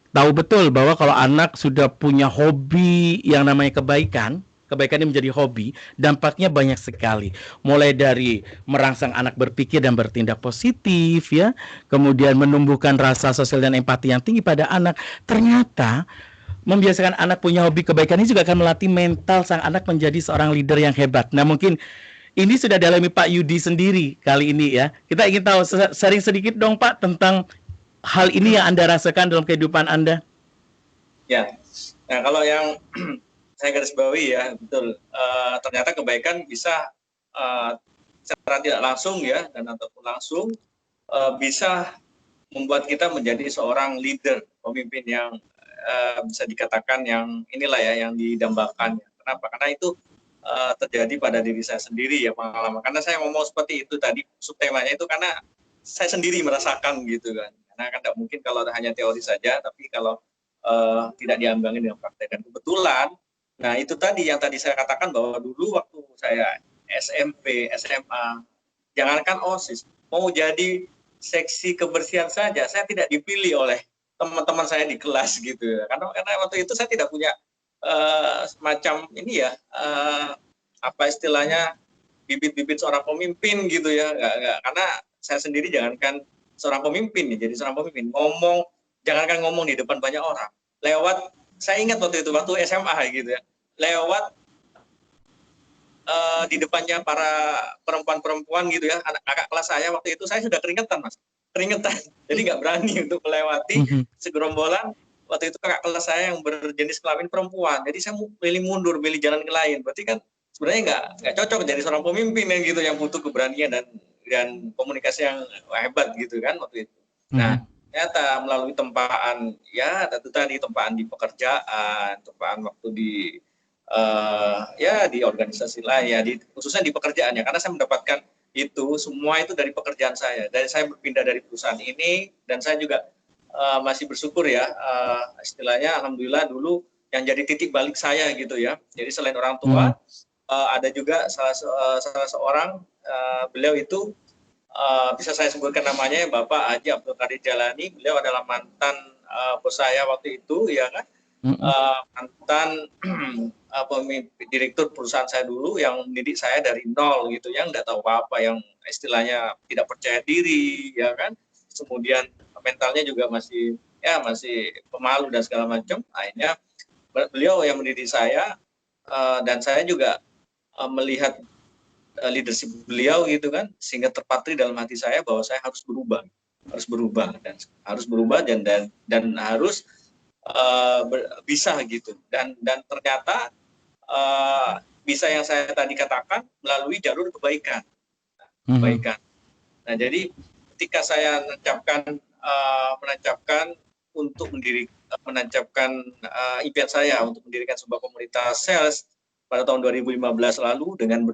tahu betul bahwa kalau anak sudah punya hobi yang namanya kebaikan, kebaikan ini menjadi hobi, dampaknya banyak sekali. Mulai dari merangsang anak berpikir dan bertindak positif ya, kemudian menumbuhkan rasa sosial dan empati yang tinggi pada anak. Ternyata membiasakan anak punya hobi kebaikan ini juga akan melatih mental sang anak menjadi seorang leader yang hebat. Nah, mungkin ini sudah dialami Pak Yudi sendiri kali ini ya. Kita ingin tahu sharing sedikit dong Pak tentang hal ini yang Anda rasakan dalam kehidupan Anda. Ya, nah kalau yang saya garis bawahi ya, betul. Ternyata kebaikan bisa secara tidak langsung ya, dan ataupun langsung bisa membuat kita menjadi seorang leader, pemimpin yang bisa dikatakan yang inilah ya, yang didambakan. Kenapa? Karena itu terjadi pada diri saya sendiri ya, pengalaman. Karena saya ngomong seperti itu tadi, subtemanya itu karena saya sendiri merasakan gitu kan. Karena kan tidak mungkin kalau hanya teori saja, tapi kalau tidak diambil dengan praktek. Dan kebetulan, nah itu tadi yang tadi saya katakan bahwa dulu waktu saya SMP, SMA, jangankan OSIS, mau jadi seksi kebersihan saja, saya tidak dipilih oleh teman-teman saya di kelas gitu. Karena waktu itu saya tidak punya semacam ini ya, apa istilahnya, bibit-bibit seorang pemimpin gitu ya. Nggak, karena saya sendiri jangankan seorang pemimpin, jadi seorang pemimpin, jangankan ngomong di depan banyak orang, lewat, saya ingat waktu itu, waktu SMA gitu ya, lewat di depannya para perempuan-perempuan gitu ya, anak kakak kelas saya waktu itu, saya sudah keringetan Mas, jadi nggak berani untuk melewati segerombolan, waktu itu kakak kelas saya yang berjenis kelamin perempuan, jadi saya milih mundur, milih jalan ke lain, berarti kan sebenarnya nggak cocok jadi seorang pemimpin yang gitu, yang butuh keberanian dan komunikasi yang hebat gitu kan waktu itu. Nah, ternyata melalui tempaan ya, itu tadi tempaan di pekerjaan, tempaan waktu di ya di organisasi lain ya, khususnya di pekerjaan ya, karena saya mendapatkan itu semua itu dari pekerjaan saya. Dari saya berpindah dari perusahaan ini, dan saya juga masih bersyukur ya, istilahnya alhamdulillah dulu yang jadi titik balik saya gitu ya. Jadi selain orang tua, ada juga salah seorang, beliau itu bisa saya sebutkan namanya, Bapak Haji Abdul Qadir Jalani. Beliau adalah mantan bos saya waktu itu ya kan, mantan direktur perusahaan saya dulu, yang mendidik saya dari nol gitu, yang nggak tahu apa, yang istilahnya tidak percaya diri ya kan, kemudian mentalnya juga masih ya masih pemalu dan segala macam. Akhirnya beliau yang mendidik saya, dan saya juga melihat leadership beliau gitu kan, sehingga terpatri dalam hati saya bahwa saya harus berubah dan harus bisa gitu, dan ternyata bisa yang saya tadi katakan melalui jalur kebaikan. Nah, jadi ketika saya menancapkan untuk impian saya untuk mendirikan sebuah komunitas sales pada tahun 2015 lalu, dengan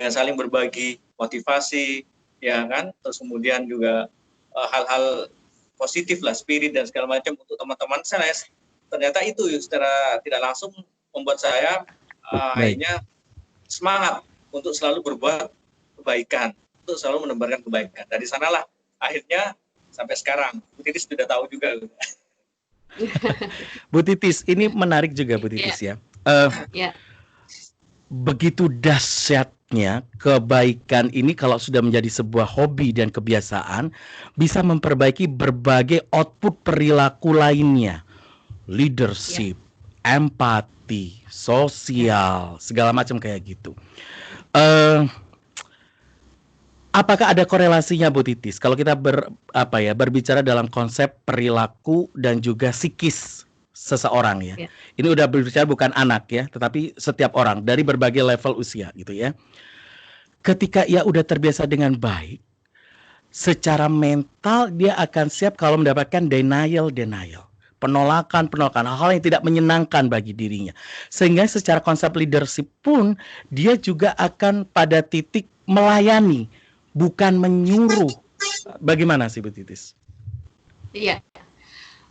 saling berbagi motivasi, ya kan, terus kemudian juga hal-hal positif lah, spirit dan segala macam untuk teman-teman sales. Ternyata itu secara tidak langsung membuat saya akhirnya semangat untuk selalu berbuat kebaikan, untuk selalu menebarkan kebaikan. Dari sanalah akhirnya sampai sekarang. Bu Titis sudah tahu juga. Bu Titis, ini menarik juga Bu Titis ya. Begitu dahsyatnya kebaikan ini kalau sudah menjadi sebuah hobi dan kebiasaan, bisa memperbaiki berbagai output perilaku lainnya. Leadership, empati, sosial, segala macam kayak gitu. Apakah ada korelasinya Bu Titis kalau kita berbicara dalam konsep perilaku dan juga psikis seseorang ya? Ini udah berbicara bukan anak ya, tetapi setiap orang dari berbagai level usia gitu ya. Ketika ia udah terbiasa dengan baik, secara mental dia akan siap kalau mendapatkan denial, penolakan, hal-hal yang tidak menyenangkan bagi dirinya. Sehingga secara konsep leadership pun dia juga akan pada titik melayani, bukan menyuruh. Bagaimana sih Bu Titis? Iya,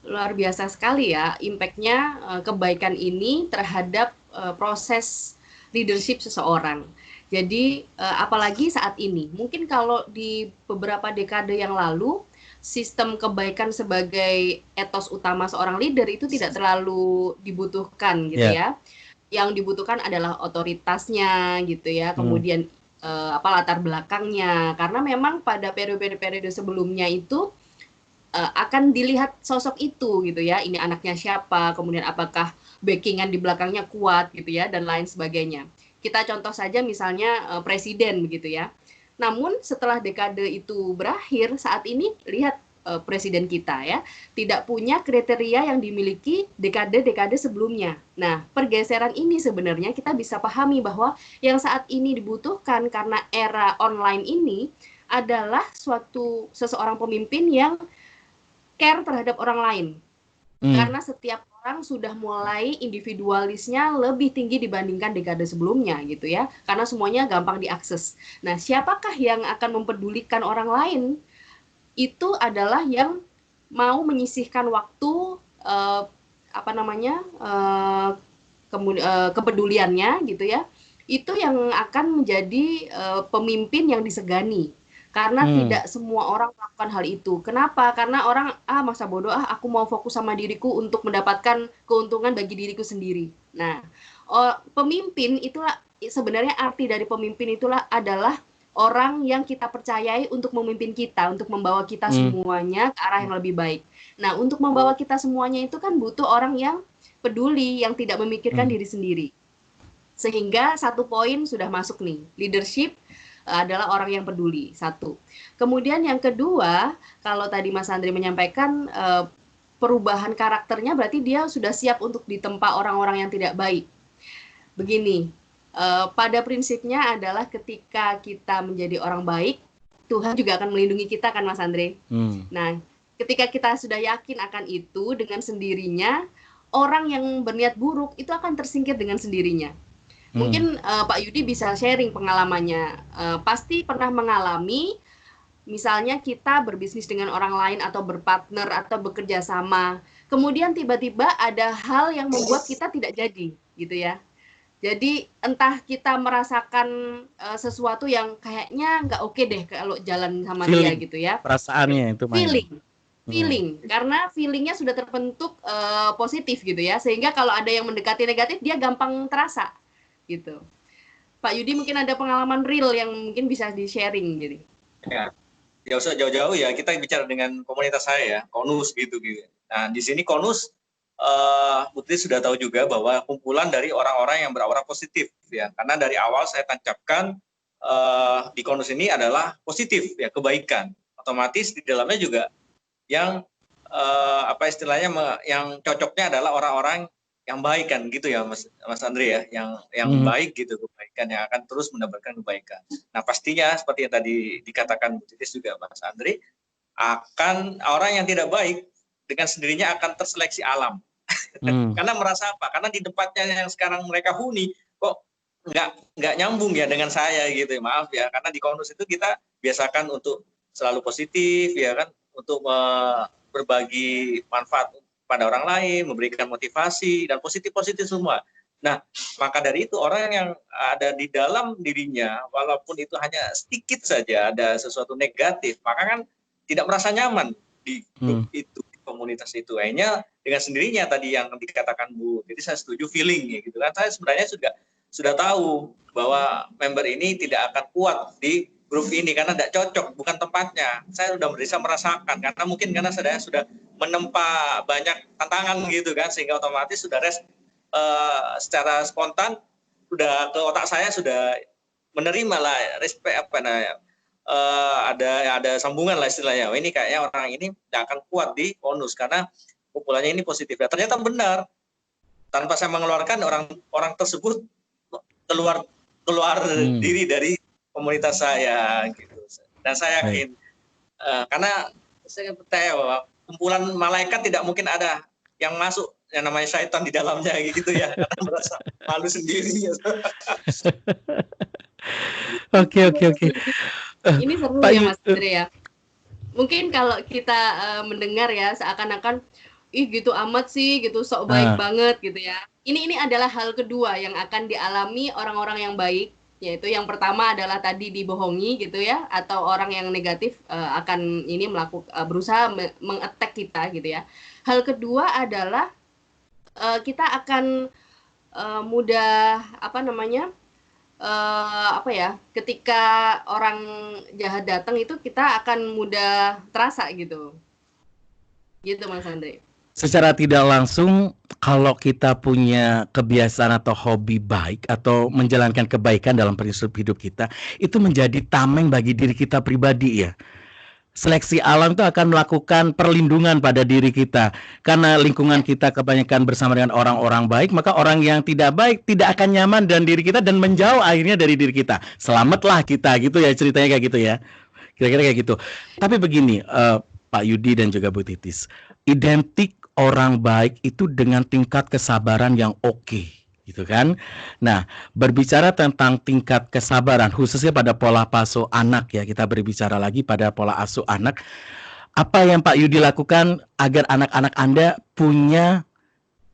luar biasa sekali ya impact-nya kebaikan ini terhadap proses leadership seseorang. Jadi apalagi saat ini, mungkin kalau di beberapa dekade yang lalu, sistem kebaikan sebagai etos utama seorang leader itu tidak terlalu dibutuhkan gitu ya. Yang dibutuhkan adalah otoritasnya gitu ya, kemudian latar belakangnya, karena memang pada periode-periode sebelumnya itu akan dilihat sosok itu gitu ya, ini anaknya siapa, kemudian apakah backingan di belakangnya kuat gitu ya, dan lain sebagainya. Kita contoh saja misalnya presiden begitu ya. Namun setelah dekade itu berakhir, saat ini lihat presiden kita ya, tidak punya kriteria yang dimiliki dekade-dekade sebelumnya. Nah, pergeseran ini sebenarnya kita bisa pahami bahwa yang saat ini dibutuhkan karena era online ini adalah seseorang pemimpin yang care terhadap orang lain. Karena setiap orang sudah mulai individualisnya lebih tinggi dibandingkan dekade sebelumnya gitu ya. Karena semuanya gampang diakses. Nah, siapakah yang akan mempedulikan orang lain? Itu adalah yang mau menyisihkan waktu kepeduliannya gitu ya. Itu yang akan menjadi pemimpin yang disegani. Karena tidak semua orang melakukan hal itu. Kenapa? Karena orang, masa bodoh, aku mau fokus sama diriku untuk mendapatkan keuntungan bagi diriku sendiri. Nah, pemimpin itulah, sebenarnya arti dari pemimpin itulah adalah orang yang kita percayai untuk memimpin kita, untuk membawa kita semuanya ke arah yang lebih baik. Nah, untuk membawa kita semuanya itu kan butuh orang yang peduli, yang tidak memikirkan diri sendiri. Sehingga satu poin sudah masuk nih, leadership adalah orang yang peduli, satu. Kemudian yang kedua, kalau tadi Mas Andri menyampaikan perubahan karakternya, berarti dia sudah siap untuk ditempa orang-orang yang tidak baik. Begini, pada prinsipnya adalah ketika kita menjadi orang baik, Tuhan juga akan melindungi kita kan Mas Andri. Nah, ketika kita sudah yakin akan itu, dengan sendirinya, orang yang berniat buruk itu akan tersingkir dengan sendirinya. Mungkin Pak Yudi bisa sharing pengalamannya. Pasti pernah mengalami, misalnya kita berbisnis dengan orang lain atau berpartner atau bekerja sama. Kemudian tiba-tiba ada hal yang membuat kita tidak jadi, gitu ya. Jadi entah kita merasakan sesuatu yang kayaknya nggak oke deh kalau jalan sama dia gitu ya. Perasaannya itu feeling, karena feelingnya sudah terbentuk positif gitu ya. Sehingga kalau ada yang mendekati negatif, dia gampang terasa. Gitu. Pak Yudi mungkin ada pengalaman real yang mungkin bisa di-sharing gitu. Ya. ya usah jauh-jauh ya, kita bicara dengan komunitas saya ya, Konus gitu. Nah di sini Konus, Putri sudah tahu juga bahwa kumpulan dari orang-orang yang beraura positif ya, karena dari awal saya tancapkan di Konus ini adalah positif ya, kebaikan. Otomatis di dalamnya juga yang apa istilahnya yang cocoknya adalah orang-orang yang baik kan gitu ya Mas Andre ya, yang baik gitu, kebaikan yang akan terus mendapatkan kebaikan. Nah pastinya seperti yang tadi dikatakan Bu Titis juga Mas Andre, akan orang yang tidak baik dengan sendirinya akan terseleksi alam. Karena merasa apa? Karena di tempatnya yang sekarang mereka huni kok nggak nyambung ya dengan saya gitu ya, maaf ya, karena di Konus itu kita biasakan untuk selalu positif ya kan, untuk berbagi manfaat pada orang lain, memberikan motivasi dan positif semua. Nah, maka dari itu orang yang ada di dalam dirinya, walaupun itu hanya sedikit saja ada sesuatu negatif, maka kan tidak merasa nyaman di grup itu, di komunitas itu. Akhirnya dengan sendirinya tadi yang dikatakan Bu, jadi saya setuju feeling ya gitu kan. Saya sebenarnya sudah tahu bahwa member ini tidak akan kuat di grup ini karena tidak cocok, bukan tempatnya. Saya sudah bisa merasakan karena mungkin karena saya sudah menempa banyak tantangan gitu kan, sehingga otomatis sudah secara spontan sudah ke otak saya sudah menerima lah respect apa namanya, ada sambungan lah istilahnya. Ini kayaknya orang ini tidak akan kuat di Konus karena kumpulannya ini positif. Ya, ternyata benar, tanpa saya mengeluarkan orang tersebut keluar diri dari komunitas saya gitu. Dan saya yakin karena saya percaya bahwa kumpulan malaikat tidak mungkin ada yang masuk yang namanya syaitan di dalamnya gitu ya, karena merasa malu sendiri gitu. Oke. Ini seru ya Mas Andre ya. Mungkin kalau kita mendengar ya seakan-akan ih gitu amat sih gitu, sok baik banget gitu ya. Ini adalah hal kedua yang akan dialami orang-orang yang baik, yaitu yang pertama adalah tadi dibohongi gitu ya, atau orang yang negatif akan ini berusaha mengattack kita gitu ya. Hal kedua adalah kita akan mudah ketika orang jahat datang itu kita akan mudah terasa gitu Mas Andre. Secara tidak langsung, kalau kita punya kebiasaan atau hobi baik atau menjalankan kebaikan dalam prinsip hidup kita, itu menjadi tameng bagi diri kita pribadi ya. Seleksi alam itu akan melakukan perlindungan pada diri kita. Karena lingkungan kita kebanyakan bersama dengan orang-orang baik, maka orang yang tidak baik tidak akan nyaman dan diri kita dan menjauh akhirnya dari diri kita. Selamatlah kita gitu ya, ceritanya kayak gitu ya. Kira-kira kayak gitu. Tapi begini, Pak Yudi dan juga Bu Titis, identik orang baik itu dengan tingkat kesabaran yang oke, gitu kan. Nah, berbicara tentang tingkat kesabaran khususnya pada pola asuh anak ya, kita berbicara lagi pada pola asuh anak. Apa yang Pak Yudi lakukan agar anak-anak Anda punya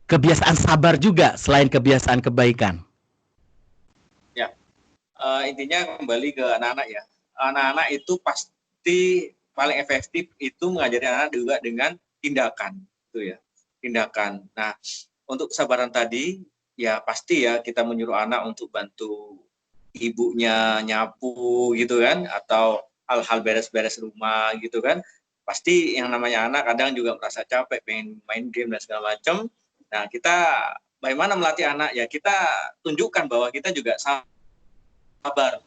kebiasaan sabar juga selain kebiasaan kebaikan? Ya, intinya kembali ke anak-anak ya. Anak-anak itu pasti paling efektif itu mengajari anak juga dengan tindakan. Itu ya, tindakan. Nah, untuk kesabaran tadi ya pasti ya kita menyuruh anak untuk bantu ibunya nyapu gitu kan, atau hal-hal beres-beres rumah gitu kan. Pasti yang namanya anak kadang juga merasa capek, pengen main game dan segala macam. Nah, kita bagaimana melatih anak ya, kita tunjukkan bahwa kita juga sabar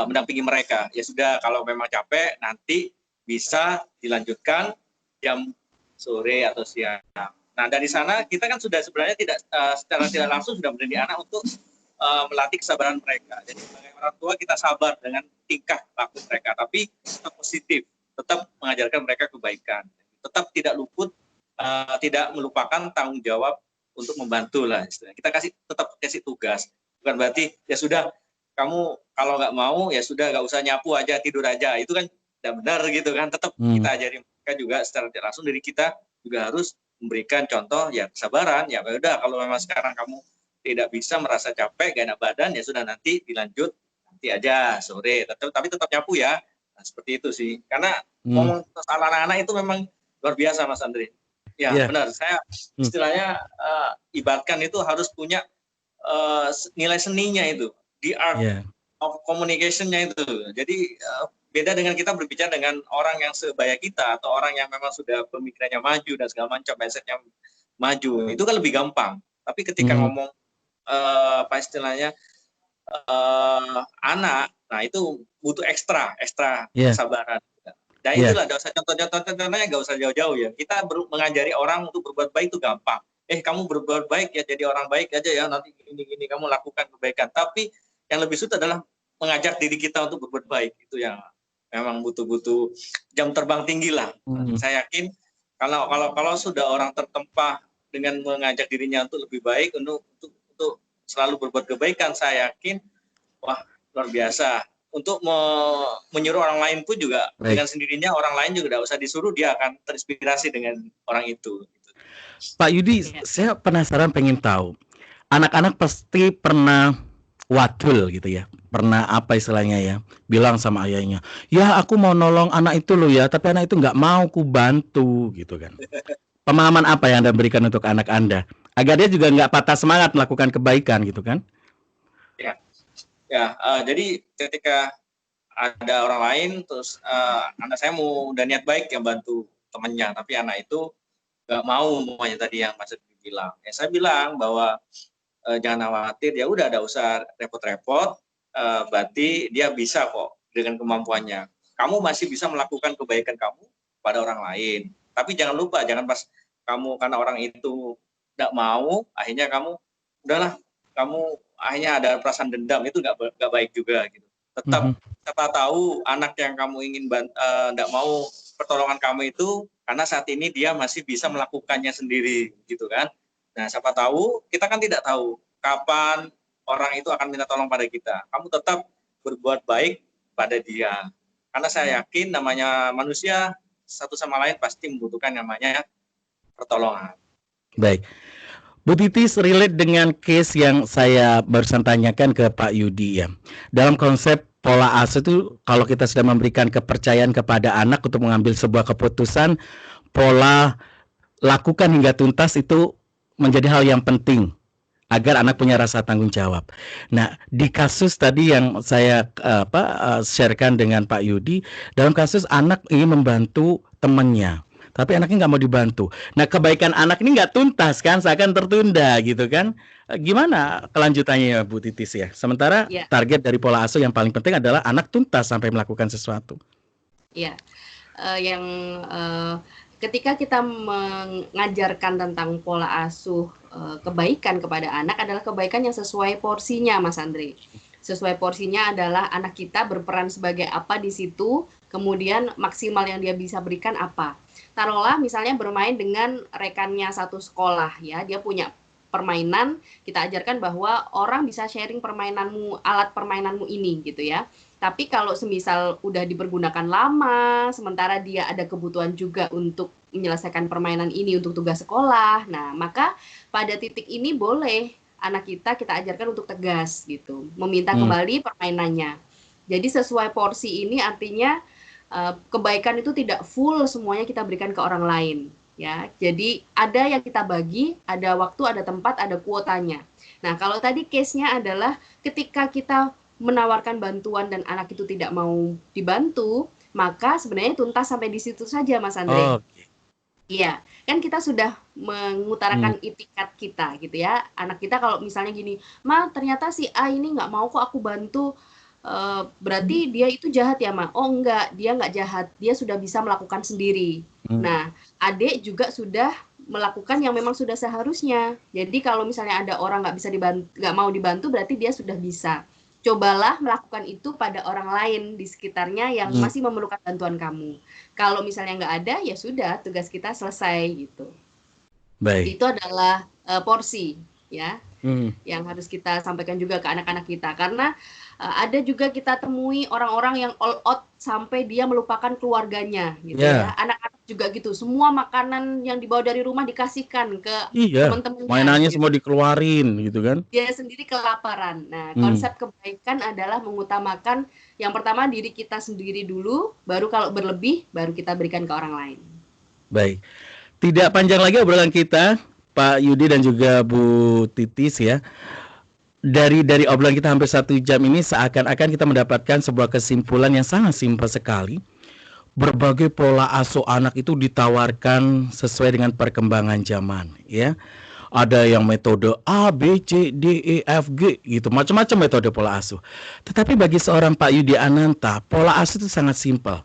mendampingi mereka. Ya sudah, kalau memang capek nanti bisa dilanjutkan jam sore atau siang. Nah, dari sana kita kan sudah sebenarnya secara tidak langsung sudah mendidik anak untuk melatih kesabaran mereka. Jadi sebagai orang tua kita sabar dengan tingkah laku mereka, tapi tetap positif, tetap mengajarkan mereka kebaikan, tetap tidak luput, tidak melupakan tanggung jawab untuk membantu lah istilahnya. Kita tetap kasih tugas, bukan berarti ya sudah kamu kalau nggak mau ya sudah nggak usah nyapu aja, tidur aja, itu kan tidak benar gitu kan. Tetap kita ajari mereka juga secara tidak langsung, diri kita juga harus memberikan contoh ya kesabaran. Ya udah, kalau memang sekarang kamu tidak bisa, merasa capek, gak enak badan, ya sudah nanti dilanjut nanti aja sore. Tapi tetap nyapu ya. Nah, seperti itu sih. Karena ngomong soal anak-anak itu memang luar biasa Mas Andre. Ya benar. Saya istilahnya ibaratkan itu harus punya nilai seninya itu, the art of communication-nya itu. Jadi beda dengan kita berbicara dengan orang yang sebaya kita atau orang yang memang sudah pemikirannya maju dan segala macam, mindsetnya maju, itu kan lebih gampang. Tapi ketika ngomong apa istilahnya anak, nah itu butuh ekstra kesabaran. Dan itulah nggak usah contoh-contohnya nggak usah jauh-jauh ya. Kita mengajari orang untuk berbuat baik itu gampang. Kamu berbuat baik ya, jadi orang baik aja ya, nanti gini kamu lakukan kebaikan. Tapi yang lebih sulit adalah mengajak diri kita untuk berbuat baik. Itu yang memang butuh jam terbang tinggi lah. Saya yakin kalau sudah orang tertempa dengan mengajak dirinya untuk lebih baik, untuk selalu berbuat kebaikan, saya yakin wah luar biasa. Untuk menyuruh orang lain pun juga dengan sendirinya, orang lain juga tidak usah disuruh, dia akan terinspirasi dengan orang itu. Pak Yudi, saya penasaran pengen tahu, anak-anak pasti pernah wadul gitu ya, pernah apa istilahnya ya, bilang sama ayahnya, ya aku mau nolong anak itu loh ya, tapi anak itu nggak mau ku bantu gitu kan. Pemahaman apa yang Anda berikan untuk anak Anda agar dia juga nggak patah semangat melakukan kebaikan gitu kan? Jadi ketika ada orang lain terus anak saya mau udah niat baik yang bantu temannya, tapi anak itu nggak mau, semuanya tadi yang Mas bilang. Saya bilang bahwa jangan khawatir, ya udah, nggak usah repot-repot, berarti dia bisa kok dengan kemampuannya. Kamu masih bisa melakukan kebaikan kamu pada orang lain, tapi jangan lupa, jangan pas kamu karena orang itu nggak mau, akhirnya kamu udahlah, kamu akhirnya ada perasaan dendam, itu nggak baik juga gitu. Tetap siapa tahu anak yang kamu ingin nggak mau pertolongan kamu itu karena saat ini dia masih bisa melakukannya sendiri gitu kan. Nah, siapa tahu, kita kan tidak tahu kapan orang itu akan minta tolong pada kita. Kamu tetap berbuat baik pada dia, karena saya yakin namanya manusia satu sama lain pasti membutuhkan namanya pertolongan. Baik, Bu Titis, relate dengan case yang saya barusan tanyakan ke Pak Yudi ya. Dalam konsep pola asuh itu, kalau kita sudah memberikan kepercayaan kepada anak untuk mengambil sebuah keputusan, pola lakukan hingga tuntas itu menjadi hal yang penting agar anak punya rasa tanggung jawab. Nah, di kasus tadi yang saya sharekan dengan Pak Yudi, dalam kasus anak ingin membantu temannya, tapi anaknya nggak mau dibantu. Nah, kebaikan anak ini nggak tuntas kan, seakan tertunda gitu kan. Gimana kelanjutannya ya Bu Titis ya? Sementara target dari pola asuh yang paling penting adalah anak tuntas sampai melakukan sesuatu. Iya, ketika kita mengajarkan tentang pola asuh kebaikan kepada anak adalah kebaikan yang sesuai porsinya, Mas Andre. Sesuai porsinya adalah anak kita berperan sebagai apa di situ, kemudian maksimal yang dia bisa berikan apa. Taruhlah misalnya bermain dengan rekannya satu sekolah ya, dia punya permainan, kita ajarkan bahwa orang bisa sharing permainanmu, alat permainanmu ini gitu ya. Tapi kalau semisal udah dipergunakan lama, sementara dia ada kebutuhan juga untuk menyelesaikan permainan ini untuk tugas sekolah, nah maka pada titik ini boleh anak kita ajarkan untuk tegas gitu, meminta kembali permainannya. Jadi sesuai porsi ini artinya kebaikan itu tidak full semuanya kita berikan ke orang lain. Ya, jadi ada yang kita bagi, ada waktu, ada tempat, ada kuotanya. Nah, kalau tadi case-nya adalah ketika kita menawarkan bantuan dan anak itu tidak mau dibantu, maka sebenarnya tuntas sampai di situ saja, Mas Andre. Iya, kan kita sudah mengutarakan itikat kita gitu ya. Anak kita kalau misalnya gini, Ma ternyata si A ini nggak mau kok aku bantu, berarti dia itu jahat ya, Ma? Oh enggak, dia nggak jahat, dia sudah bisa melakukan sendiri. Nah, adik juga sudah melakukan yang memang sudah seharusnya. Jadi kalau misalnya ada orang nggak mau dibantu, berarti dia sudah bisa. Cobalah melakukan itu pada orang lain di sekitarnya yang masih memerlukan bantuan kamu. Kalau misalnya nggak ada, ya sudah, tugas kita selesai gitu. Baik. Itu adalah porsi ya, yang harus kita sampaikan juga ke anak-anak kita. Karena ada juga kita temui orang-orang yang all out sampai dia melupakan keluarganya gitu ya. Anak-anak juga gitu, semua makanan yang dibawa dari rumah dikasihkan ke teman-temannya. Mainannya gitu. Semua dikeluarin gitu kan. Dia sendiri kelaparan. Nah, konsep kebaikan adalah mengutamakan yang pertama diri kita sendiri dulu, baru kalau berlebih baru kita berikan ke orang lain. Baik. Tidak panjang lagi obrolan kita, Pak Yudi dan juga Bu Titis ya. dari obrolan kita hampir 1 jam ini seakan-akan kita mendapatkan sebuah kesimpulan yang sangat simpel sekali. Berbagai pola asuh anak itu ditawarkan sesuai dengan perkembangan zaman, ya. Ada yang metode A, B, C, D, E, F, G gitu, macam-macam metode pola asuh. Tetapi bagi seorang Pak Yudi Ananta, pola asuh itu sangat simpel.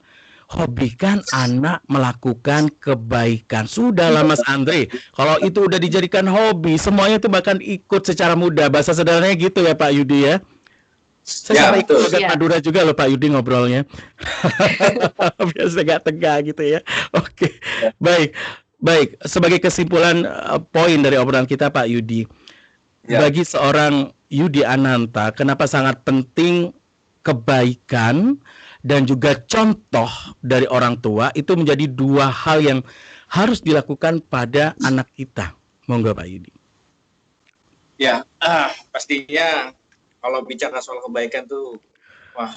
Hobikan anak melakukan kebaikan. Sudahlah Mas Andre, kalau itu udah dijadikan hobi, semuanya itu bahkan ikut secara mudah. Bahasa sederhananya gitu ya Pak Yudi ya. Saya sampai ikut logat Madura juga loh Pak Yudi ngobrolnya. Biasa gak tegak gitu ya. Oke, baik. Baik, sebagai kesimpulan poin dari obrolan kita Pak Yudi, bagi seorang Yudi Ananta, kenapa sangat penting kebaikan dan juga contoh dari orang tua itu menjadi 2 hal yang harus dilakukan pada anak kita. Monggo Pak Yudi. Ya, pastinya kalau bicara soal kebaikan tuh, wah,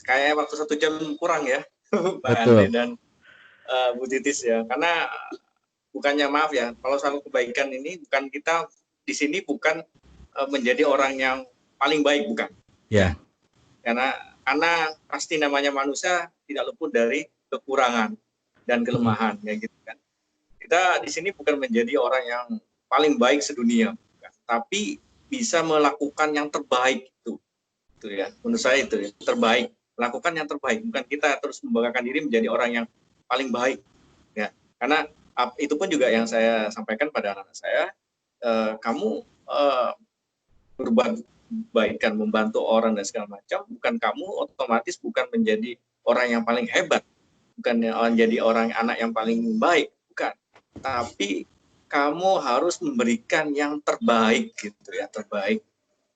kayak waktu 1 jam kurang ya, Pak Andre dan Bu Titis ya, karena bukannya maaf ya, kalau soal kebaikan ini bukan kita di sini bukan menjadi orang yang paling baik, bukan. Ya. Karena pasti namanya manusia tidak luput dari kekurangan dan kelemahan, ya gitu kan. Kita di sini bukan menjadi orang yang paling baik sedunia, bukan. Tapi bisa melakukan yang terbaik itu ya. Menurut saya itu ya, terbaik, melakukan yang terbaik, bukan kita terus membanggakan diri menjadi orang yang paling baik ya, karena itu pun juga yang saya sampaikan pada anak-anak saya, kamu berbuat kebaikan, membantu orang dan segala macam, bukan kamu otomatis bukan menjadi orang yang paling hebat, bukan menjadi anak yang paling baik, bukan, tapi kamu harus memberikan yang terbaik gitu ya, terbaik.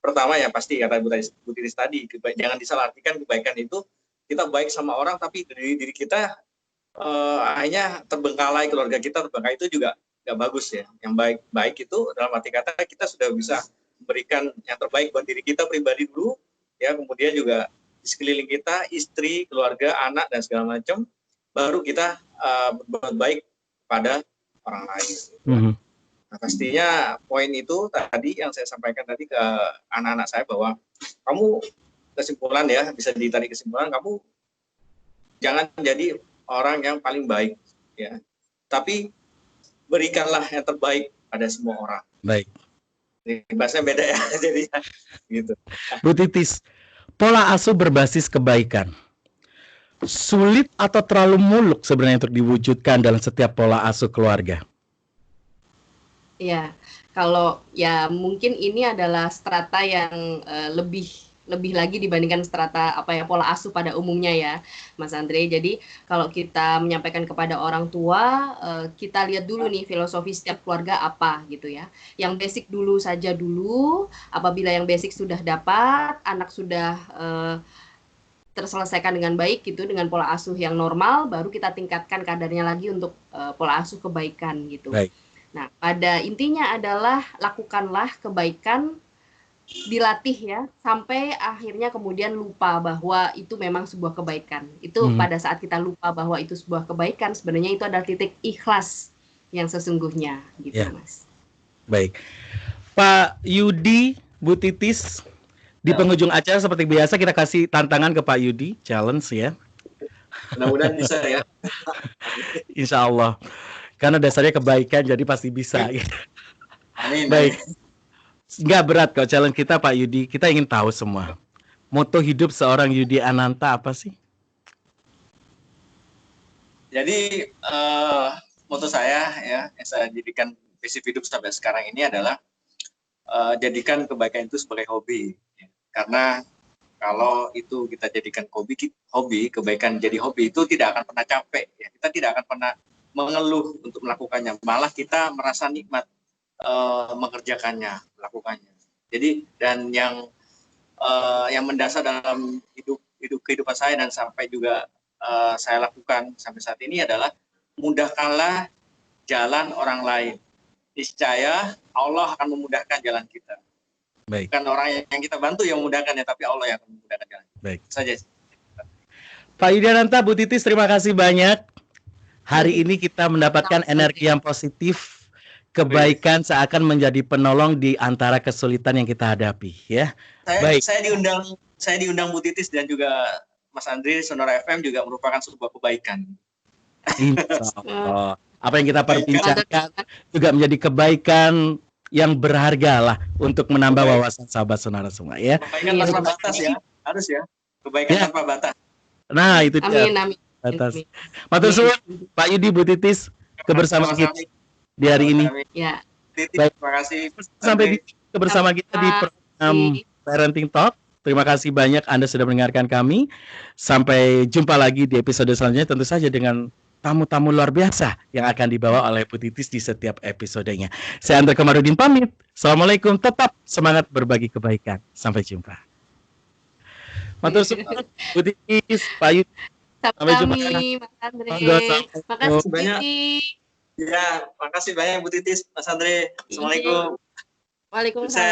Pertama ya pasti kata Bu Titis tadi, jangan disalahartikan kebaikan itu kita baik sama orang tapi diri kita akhirnya terbengkalai, keluarga kita terbengkalai, itu juga nggak bagus ya. Yang baik itu dalam arti kata kita sudah bisa memberikan yang terbaik buat diri kita pribadi dulu ya, kemudian juga di sekeliling kita, istri, keluarga, anak dan segala macam, baru kita berbuat baik pada orang lain. Nah, pastinya poin itu tadi yang saya sampaikan tadi ke anak-anak saya, bahwa kamu, kesimpulan ya, bisa ditarik kesimpulan, kamu jangan jadi orang yang paling baik ya, tapi berikanlah yang terbaik pada semua orang. Baik. Ini bahasanya beda ya, jadi gitu. Bu Titis, pola asuh berbasis kebaikan sulit atau terlalu muluk sebenarnya untuk diwujudkan dalam setiap pola asuh keluarga? Ya, kalau ya mungkin ini adalah strata yang lebih lagi dibandingkan strata pola asuh pada umumnya ya, Mas Andre. Jadi kalau kita menyampaikan kepada orang tua, kita lihat dulu nih filosofi setiap keluarga apa gitu ya. Yang basic dulu saja dulu. Apabila yang basic sudah dapat, anak sudah terselesaikan dengan baik gitu, dengan pola asuh yang normal, baru kita tingkatkan kadarnya lagi untuk pola asuh kebaikan gitu. Baik. Nah, pada intinya adalah lakukanlah kebaikan, dilatih ya, sampai akhirnya kemudian lupa bahwa itu memang sebuah kebaikan. Itu pada saat kita lupa bahwa itu sebuah kebaikan, sebenarnya itu adalah titik ikhlas yang sesungguhnya gitu ya. Mas. Baik. Pak Yudi, Bu Titis, di penghujung acara seperti biasa kita kasih tantangan ke Pak Yudi, challenge ya. Mudah-mudahan bisa ya. Insya Allah. Karena dasarnya kebaikan, jadi pasti bisa. Amin. Baik. Nggak berat kok challenge kita Pak Yudi. Kita ingin tahu semua. Moto hidup seorang Yudi Ananta apa sih? Jadi moto saya ya, yang saya jadikan prinsip hidup sampai sekarang ini adalah jadikan kebaikan itu sebagai hobi. Karena kalau itu kita jadikan hobi, kebaikan jadi hobi, itu tidak akan pernah capek. Ya. Kita tidak akan pernah mengeluh untuk melakukannya. Malah kita merasa nikmat mengerjakannya, melakukannya. Jadi dan yang mendasar dalam kehidupan saya dan sampai juga saya lakukan sampai saat ini adalah mudahkanlah jalan orang lain. Niscaya Allah akan memudahkan jalan kita. Baik. Bukan orang yang kita bantu yang memudahkan ya, tapi Allah yang akan memudahkan jalan kita. Baik. Saja. Pak Yudi Ananta, Bu Titis, terima kasih banyak. Hari ini kita mendapatkan energi yang positif. kebaikan seakan menjadi penolong di antara kesulitan yang kita hadapi, ya. Baik. Saya diundang Bu Titis dan juga Mas Andre Sonora FM juga merupakan sebuah kebaikan. Insya Allah. Apa yang kita perbincangkan juga menjadi kebaikan yang berharga lah untuk menambah wawasan sahabat Sonora semua, ya. Kebaikan tanpa batas ya, harus ya. Kebaikan tanpa batas. Nah, itu dia. Amin. Batas. Matur suwun Pak Yudi, Bu Titis, kebersamaan kita di hari ini. Ya. Titis, terima kasih. Sampai bersama kita di program Parenting Talk. Terima kasih banyak Anda sudah mendengarkan kami. Sampai jumpa lagi di episode selanjutnya, tentu saja dengan tamu-tamu luar biasa yang akan dibawa oleh Bu Titis di setiap episodenya. Saya Andre Komarudin pamit. Assalamualaikum. Tetap semangat berbagi kebaikan. Sampai jumpa. Matur suwun Bu Titis, Pak Yudi. Sampai jumpa. Mas Andre. Makasih banyak. Titis. Ya, makasih banyak Bu Titis, Mas Andre. Assalamualaikum. Waalaikumsalam.